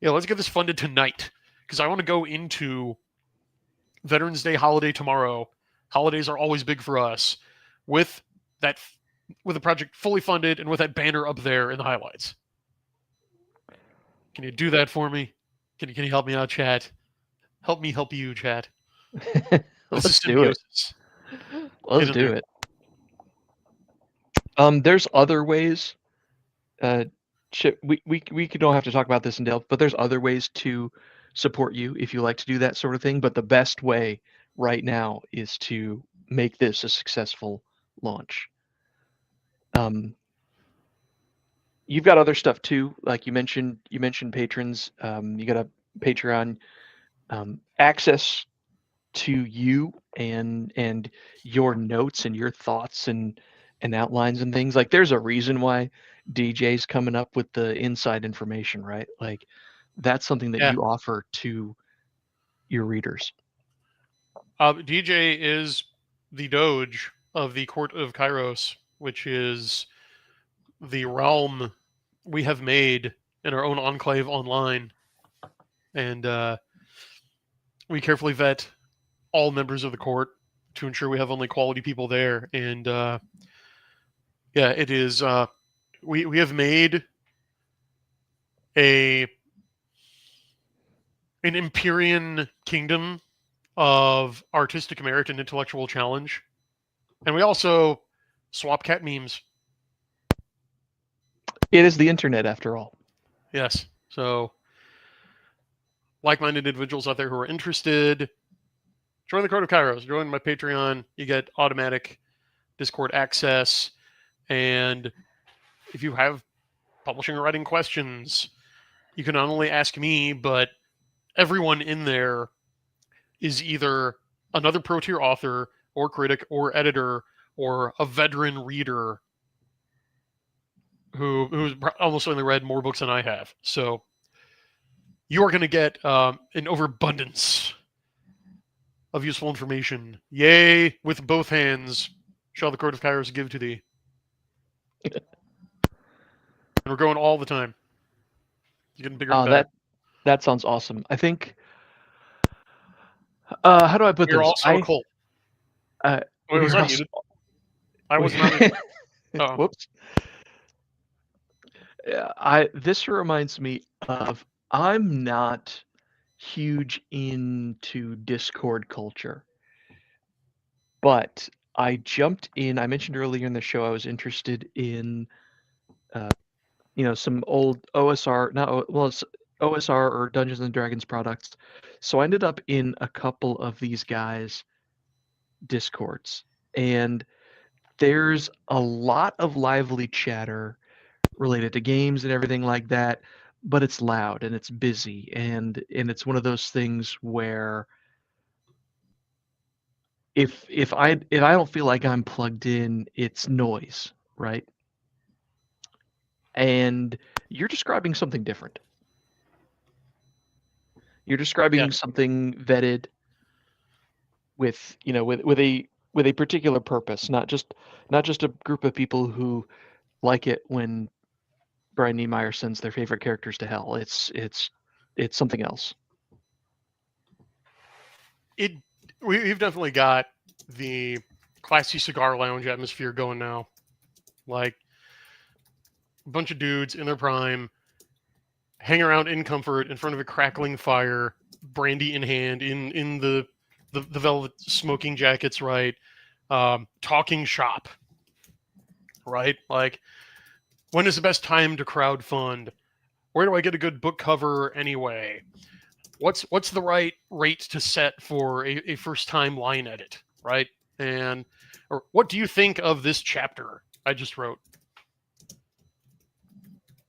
yeah, let's get this funded tonight, because I want to go into Veterans Day holiday tomorrow. Holidays are always big for us, with the project fully funded and with that banner up there in the highlights. Can you do that for me? Can you help me out, chat? Help me help you, chat. Let's do it. Symbiosis. Let's do it. There's other ways. We don't have to talk about this in depth, but there's other ways to support you if you like to do that sort of thing. But the best way right now is to make this a successful launch. You've got other stuff too, like you mentioned patrons. You got a Patreon, access to you and your notes and your thoughts and outlines and things. Like there's a reason why DJ's coming up with the inside information, right? Like that's something that you offer to your readers. DJ is the Doge of the Court of Kairos, which is the realm we have made in our own enclave online. And we carefully vet all members of the court to ensure we have only quality people there. And yeah, it is. We have made an Empyrean kingdom of artistic merit and intellectual challenge, and we also swap cat memes. It is the internet, after all. Yes. So, like-minded individuals out there who are interested, join the Court of Kairos. Join my Patreon. You get automatic Discord access. And if you have publishing or writing questions, you can not only ask me, but everyone in there is either another pro-tier author or critic or editor or a veteran reader who's almost certainly read more books than I have. So you are going to get an overabundance of useful information. Yea, with both hands shall the Court of Kairos give to thee. And we're going all the time. It's getting bigger and better. That sounds awesome. I think... how do I put You're this? also a cult. Wait, was I muted? I was not. Whoops. This reminds me of, I'm not huge into Discord culture, but I jumped in. I mentioned earlier in the show I was interested in, some old OSR or Dungeons and Dragons products. So I ended up in a couple of these guys' Discords, and there's a lot of lively chatter related to games and everything like that, but it's loud and it's busy, and it's one of those things where if I don't feel like I'm plugged in, it's noise, right? and you're describing something different. You're describing something vetted with, you know, with a particular purpose, not just a group of people who like it when Brian Niemeier sends their favorite characters to hell. It's something else. We've definitely got the classy cigar lounge atmosphere going now. Like a bunch of dudes in their prime, hang around in comfort in front of a crackling fire, brandy in hand, in the velvet smoking jackets, right? Talking shop, right? Like, when is the best time to crowdfund? Where do I get a good book cover anyway? What's the right rate to set for a first time line edit, right? Or what do you think of this chapter I just wrote?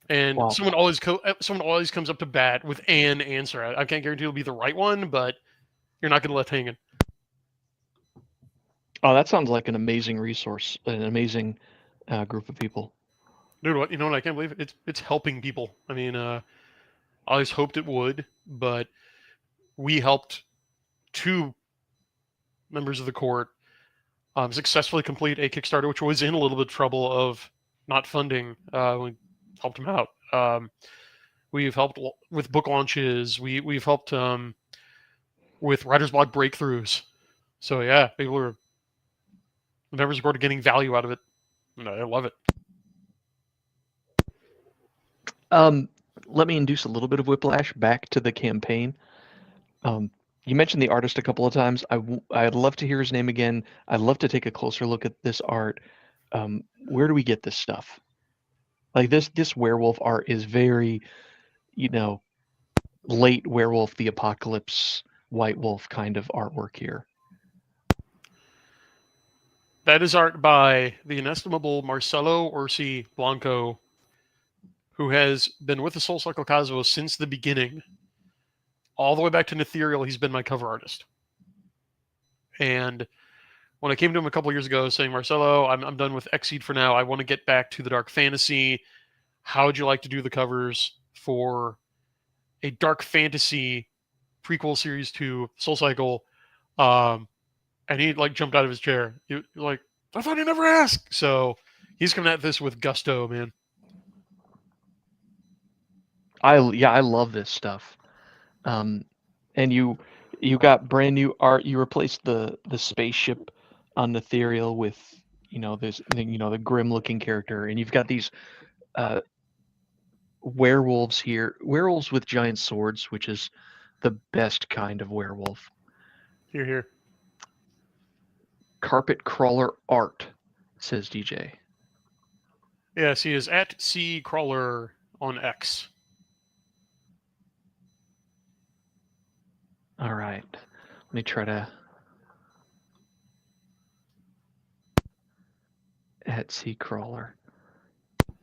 And Wow. someone always comes up to bat with an answer. I can't guarantee it'll be the right one, but you're not going to left hanging. Oh, that sounds like an amazing resource, an amazing group of people. Dude, you know what? I can't believe it. It's helping people. I mean, I always hoped it would, but we helped 2 members of the court successfully complete a Kickstarter, which was in a little bit of trouble of not funding. We helped them out. We've helped with book launches. We've helped with writer's block breakthroughs. So yeah, the members of the court are getting value out of it. And I love it. Let me induce a little bit of whiplash back to the campaign. You mentioned the artist a couple of times. I'd love to hear his name again. I'd love to take a closer look at this art. Where do we get this stuff? Like this werewolf art is very, you know, late Werewolf the Apocalypse, White Wolf kind of artwork here. That is art by the inestimable Marcelo Orsi Blanco, who has been with the Soul Cycle Cosmos since the beginning. All the way back to Nethereal, he's been my cover artist. And when I came to him a couple years ago saying, Marcelo, I'm done with Exceed for now. I want to get back to the dark fantasy. How would you like to do the covers for a dark fantasy prequel series to Soul Cycle? And he like jumped out of his chair. He like, I thought you never asked. So he's coming at this with gusto, man. I love this stuff. And you got brand new art. You replaced the spaceship on Nethereal with, you know, the grim looking character, and you've got these werewolves here, werewolves with giant swords, which is the best kind of werewolf. Here. Carpet crawler art, says DJ. Yes, he is at C Crawler on X. All right, let me try to at C Crawler.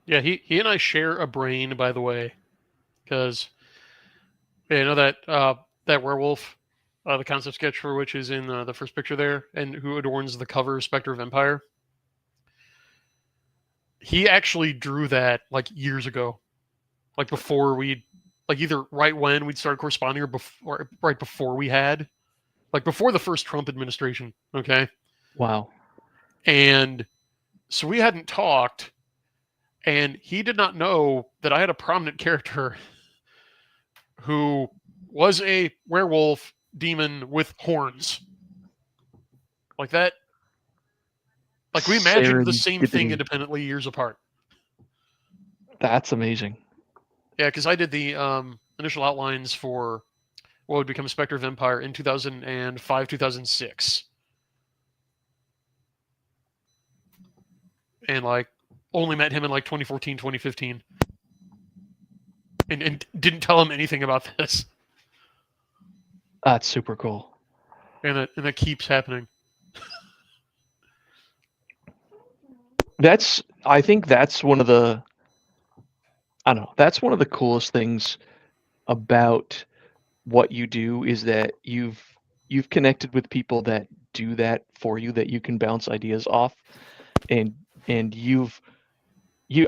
Yeah, he and I share a brain, by the way, because you know that werewolf, the concept sketch for which is in the first picture there, and who adorns the cover of Spectre of Empire. He actually drew that like years ago, like before either right when we'd started corresponding or right before we had, like before the first Trump administration. Okay. Wow. And so we hadn't talked, and he did not know that I had a prominent character who was a werewolf demon with horns. Like that. Like we imagined the same thing independently years apart. That's amazing. Yeah, because I did the initial outlines for what would become Spectre of Empire in 2005, 2006. And like only met him in like 2014, 2015. And didn't tell him anything about this. That's super cool. And that keeps happening. I think that's one of the that's one of the coolest things about what you do, is that you've connected with people that do that for you, that you can bounce ideas off, and you've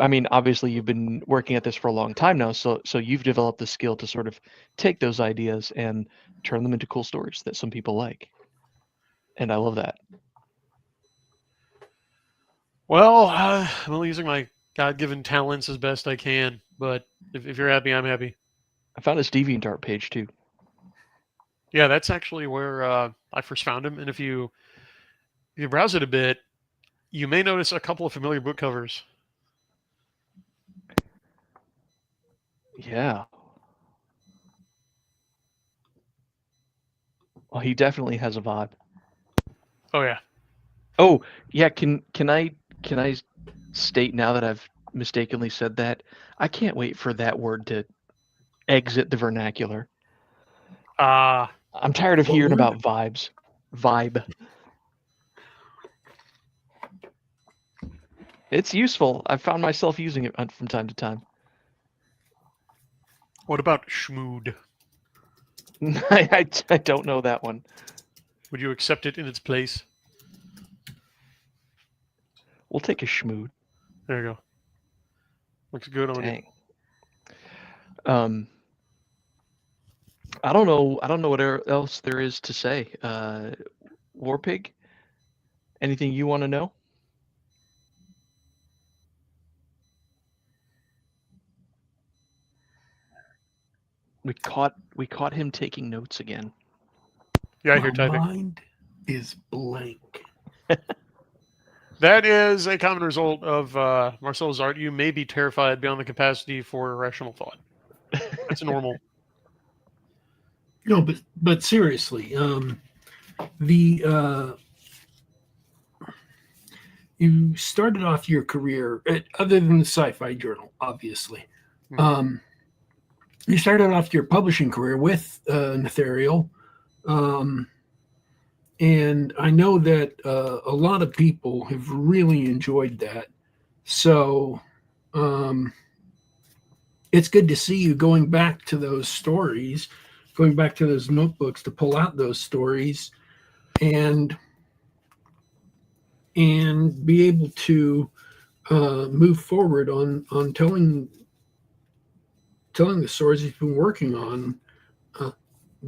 I mean, obviously you've been working at this for a long time now, so you've developed the skill to sort of take those ideas and turn them into cool stories that some people like. And I love that. Well, I'm only using my God-given talents as best I can, but if you're happy, I'm happy. I found his DeviantArt page too. Yeah, that's actually where I first found him. And if you browse it a bit, you may notice a couple of familiar book covers. Yeah. Well, he definitely has a vibe. Oh yeah. Oh, yeah, can I state now that I've mistakenly said that? I can't wait for that word to exit the vernacular. I'm tired of What hearing word? about vibes. Vibe. It's useful. I've found myself using it from time to time. What about schmood? I don't know that one. Would you accept it in its place? We'll take a schmood. There you go. Looks good on you. Dang. I don't know what else there is to say. Warpig, anything you want to know? We caught him taking notes again. Yeah, I My hear typing. mind is blank. That is a common result of Marcelo's art. You may be terrified beyond the capacity for rational thought. That's normal. No, but seriously, you started off your career other than the Sci-Fi Journal, obviously. Mhm. You started off your publishing career with Netherial, and I know that a lot of people have really enjoyed that. So it's good to see you going back to those stories, going back to those notebooks to pull out those stories and be able to move forward on telling the stories you've been working on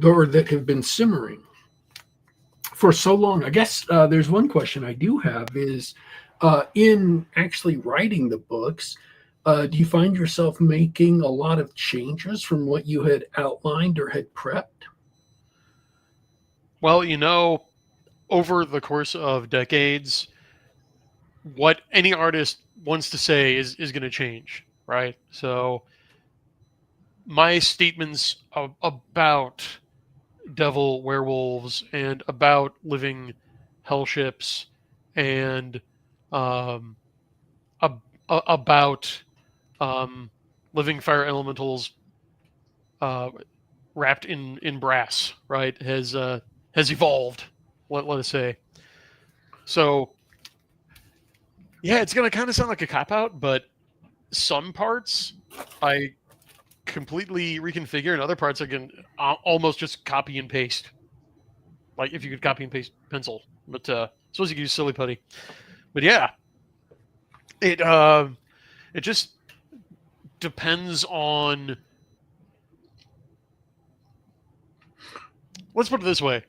or that have been simmering for so long. I guess there's one question I do have is in actually writing the books, do you find yourself making a lot of changes from what you had outlined or had prepped? Well, over the course of decades, what any artist wants to say is going to change, right? So my statements about devil werewolves and about living hell ships and um, about living fire elementals wrapped in brass, right, has evolved. Let us say. So yeah, it's gonna kind of sound like a cop out, but some parts I completely reconfigure, and other parts I can almost just copy and paste. Like if you could copy and paste pencil, but suppose you could use silly putty. But yeah, it just depends on. Let's put it this way.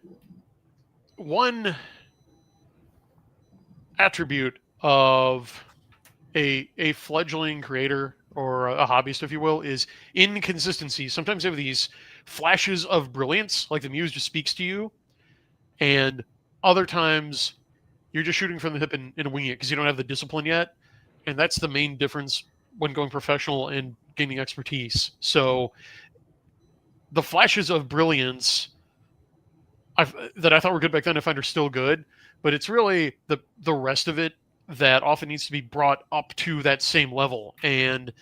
One attribute of a fledgling creator or a hobbyist, if you will, is inconsistency. Sometimes you have these flashes of brilliance, like the muse just speaks to you, and other times you're just shooting from the hip and winging it because you don't have the discipline yet. And that's the main difference when going professional and gaining expertise. So the flashes of brilliance that I thought were good back then, I find are still good, but it's really the rest of it that often needs to be brought up to that same level. And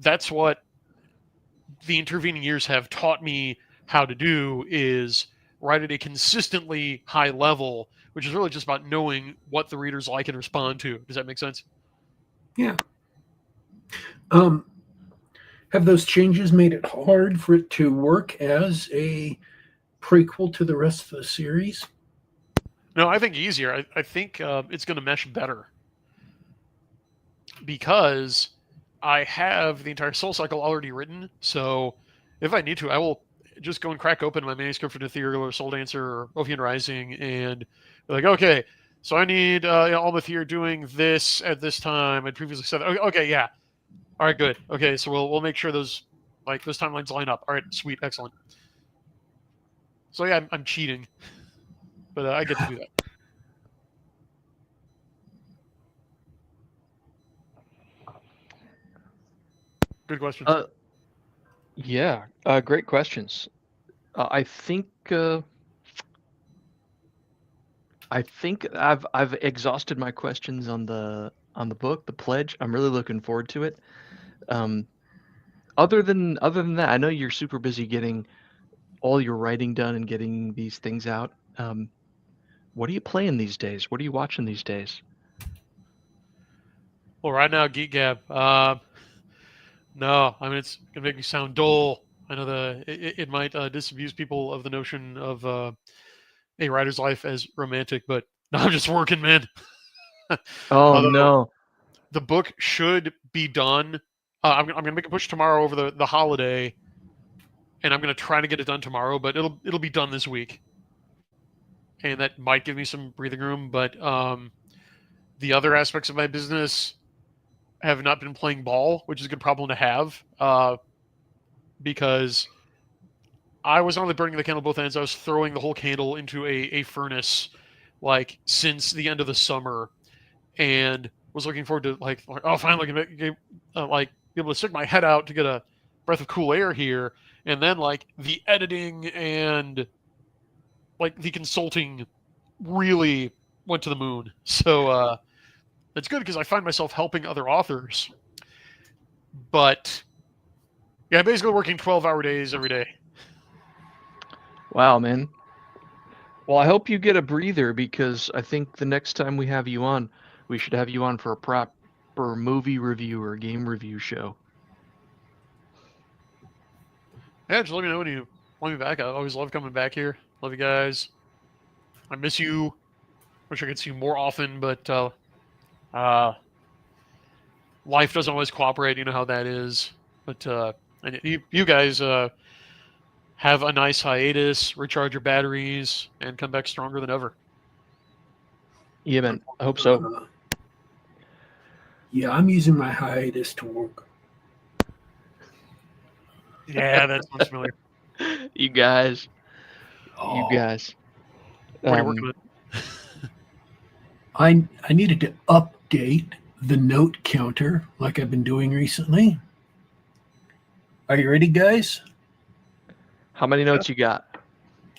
that's what the intervening years have taught me how to do, is write at a consistently high level, which is really just about knowing what the readers like and respond to. Does that make sense? Yeah. Have those changes made it hard for it to work as a prequel to the rest of the series? No, I think easier. I think it's going to mesh better. because I have the entire Soul Cycle already written. So if I need to, I will just go and crack open my manuscript for Ethereal or Soul Dancer or Ophian Rising and be like, okay, so I need Almathir doing this at this time. I'd previously said, okay, yeah. All right, good. Okay, so we'll make sure those timelines line up. All right, sweet, excellent. So yeah, I'm cheating, but I get to do that. Good question. Yeah, great questions. I think I've exhausted my questions on the book, the pledge. I'm really looking forward to it. Other than that, I know you're super busy getting all your writing done and getting these things out. What are you playing these days? What are you watching these days? Well, right now, Geek Gab. No, I mean it's gonna make me sound dull. I know it might disabuse people of the notion of a writer's life as romantic, but no, I'm just working, man. Oh no. The book should be done. I'm gonna make a push tomorrow over the holiday, and I'm gonna try to get it done tomorrow. But it'll be done this week, and that might give me some breathing room. But the other aspects of my business have not been playing ball, which is a good problem to have, because I was not only burning the candle both ends. I was throwing the whole candle into a furnace, like since the end of the summer, and was looking forward to finally be able to stick my head out to get a breath of cool air here, and then like the editing and like the consulting really went to the moon. So it's good because I find myself helping other authors, but yeah, basically working 12-hour days every day. Wow, man. Well, I hope you get a breather because I think the next time we have you on, we should have you on for a proper movie review or game review show. Yeah, just let me know when you want me back. I always love coming back here. Love you guys. I miss you. Wish I could see you more often, but life doesn't always cooperate. You know how that is. But and you guys have a nice hiatus, recharge your batteries, and come back stronger than ever. Yeah, man. I hope so. Yeah, I'm using my hiatus to work. Yeah, that sounds familiar. You guys. Oh, You guys. What are you working with? I needed to update the note counter like I've been doing recently. Are you ready, guys? How many notes you got?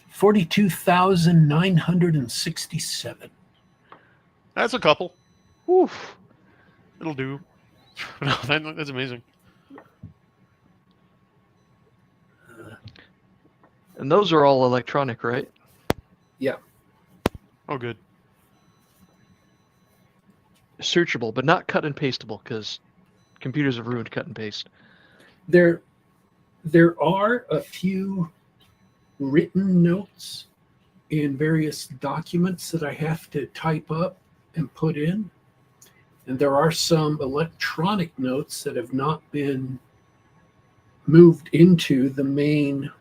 42,967. That's a couple. Oof. It'll do. No, that's amazing. And those are all electronic, right? Yeah. Oh, good. Searchable, but not cut and pastable because computers have ruined cut and paste. There are a few written notes in various documents that I have to type up and put in. And there are some electronic notes that have not been moved into the main.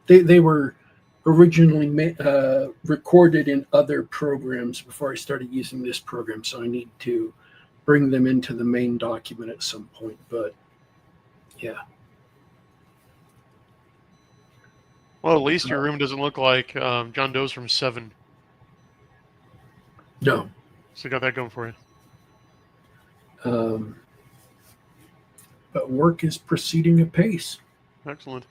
They were originally recorded in other programs before I started using this program, so I need to bring them into the main document at some point. But yeah. Well, at least your room doesn't look like John Doe's from 7. No. So you got that going for you. But work is proceeding apace. Excellent.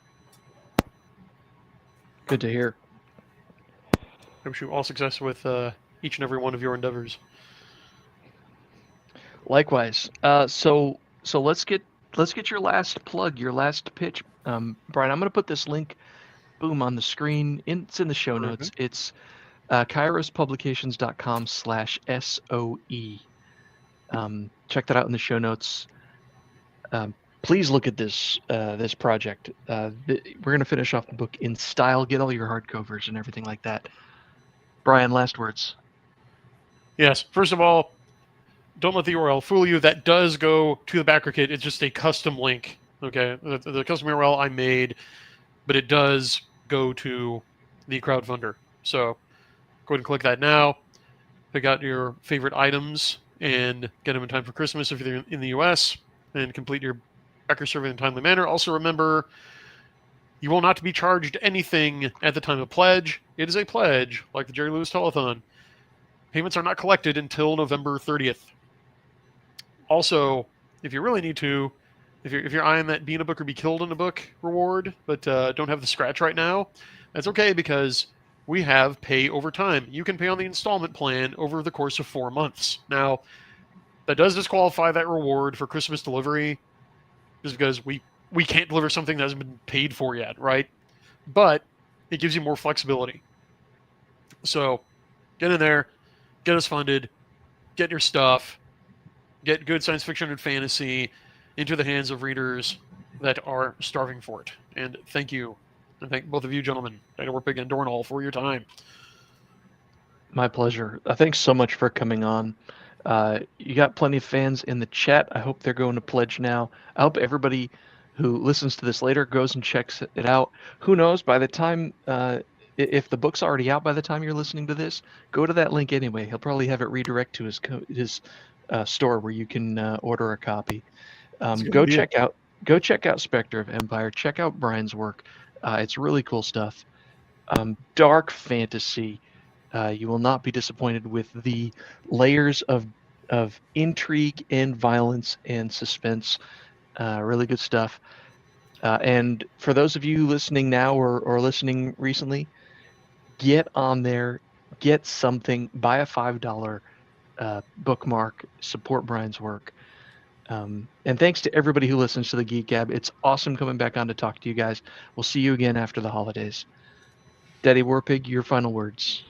Good to hear. I wish you all success with each and every one of your endeavors. Likewise. So let's get your last plug, your last pitch. Brian, I'm going to put this link, boom, on the screen. It's in the show notes. It's kairospublications.com/SOE. Check that out in the show notes. Please look at this project. We're going to finish off the book in style. Get all your hardcovers and everything like that. Brian, last words. Yes. First of all, don't let the URL fool you. That does go to the backer kit. It's just a custom link. Okay, the custom URL I made, but it does go to the crowdfunder. So go ahead and click that now. Pick out your favorite items and get them in time for Christmas if you're in the US, and complete your backer survey in a timely manner. Also remember, you will not be charged anything at the time of pledge. It is a pledge, like the Jerry Lewis Telethon. Payments are not collected until November 30th. Also, if you really need to, if you're eyeing that be in a book or be killed in a book reward, but don't have the scratch right now, that's okay, because we have pay over time. You can pay on the installment plan over the course of 4 months. Now, that does disqualify that reward for Christmas delivery, just because we can't deliver something that hasn't been paid for yet, right? But it gives you more flexibility. So get in there, get us funded, get your stuff, get good science fiction and fantasy into the hands of readers that are starving for it. And thank you. And thank both of you gentlemen, Dana Warpig and Dornall, for your time. My pleasure. Thanks so much for coming on. You got plenty of fans in the chat. I hope they're going to pledge now. I hope everybody who listens to this later goes and checks it out. Who knows, by the time, if the book's already out by the time you're listening to this, go to that link anyway. He'll probably have it redirect to his store where you can order a copy. Go check out Spectre of Empire. Check out Brian's work. It's really cool stuff. Dark fantasy. You will not be disappointed with the layers of intrigue and violence and suspense. Really good stuff. And for those of you listening now or listening recently, get on there, get something, buy a $5 bookmark, support Brian's work. And thanks to everybody who listens to the Geek Gab. It's awesome coming back on to talk to you guys. We'll see you again after the holidays. Daddy Warpig, your final words.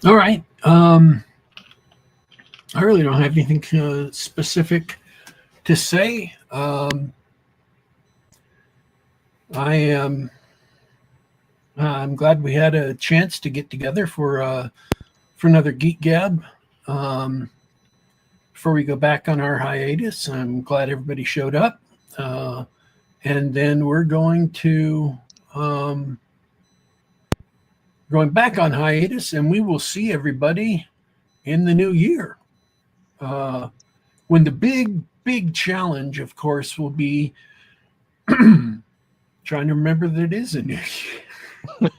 All right. I really don't have anything specific to say. I'm glad we had a chance to get together for another Geek Gab. Before we go back on our hiatus, I'm glad everybody showed up. And then we're going to going back on hiatus, and we will see everybody in the new year. When the big challenge, of course, will be trying to remember that it is a new year.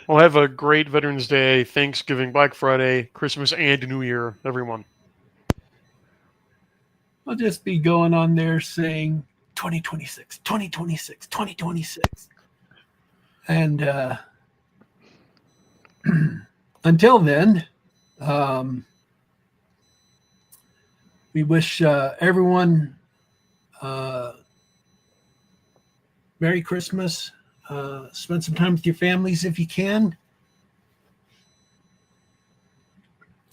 Well, have a great Veterans Day, Thanksgiving, Black Friday, Christmas, and New Year, everyone. I'll just be going on there saying 2026, 2026, 2026. And until then, we wish everyone Merry Christmas. Spend some time with your families if you can.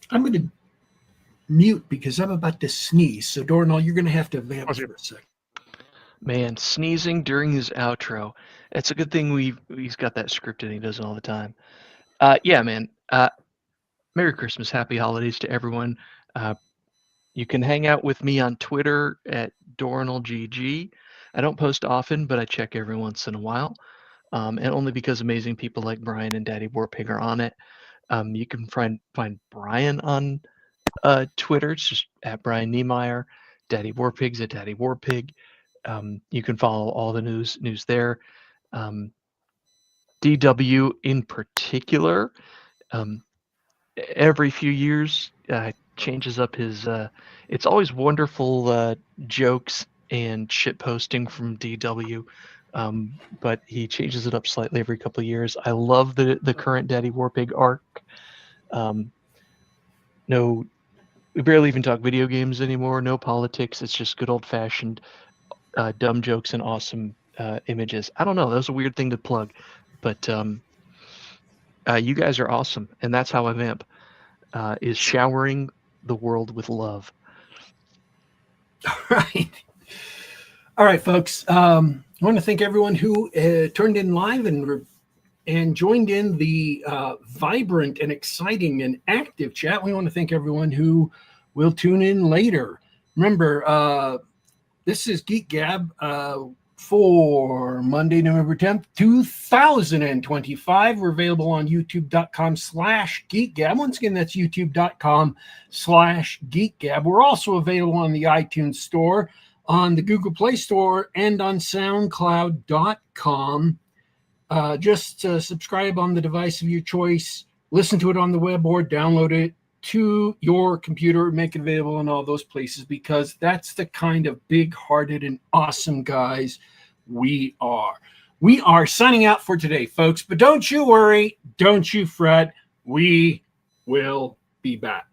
I'm going to mute because I'm about to sneeze. So, Dornall, you're going to have to vamp for a second. Man, sneezing during his outro. It's a good thing he's got that scripted and he does it all the time. Yeah, man. Merry Christmas, Happy Holidays to everyone. You can hang out with me on Twitter at DornallGG. I don't post often, but I check every once in a while. And only because amazing people like Brian and Daddy Warpig are on it. You can find Brian on Twitter. It's just at Brian Niemeier. Daddy Warpig's at Daddy Warpig. You can follow all the news there. DW in particular, every few years changes up his. It's always wonderful jokes and shit posting from DW. But he changes it up slightly every couple of years. I love the current Daddy Warpig arc. No, we barely even talk video games anymore. No politics. It's just good old fashioned dumb jokes and awesome images. I don't know. That was a weird thing to plug, but you guys are awesome, and that's how I vamp. Is showering the world with love. All right, folks. I want to thank everyone who turned in live and and joined in the vibrant and exciting and active chat. We want to thank everyone who will tune in later. Remember, this is Geek Gab for Monday, November 10th, 2025. We're available on youtube.com/geekgab. Once again, that's youtube.com/geekgab. We're also available on the iTunes Store, on the Google Play Store, and on soundcloud.com. Just subscribe on the device of your choice, listen to it on the web, or download it to your computer, make it available in all those places, because that's the kind of big-hearted and awesome guys we are. We are signing out for today, folks, but don't you worry, don't you fret, we will be back.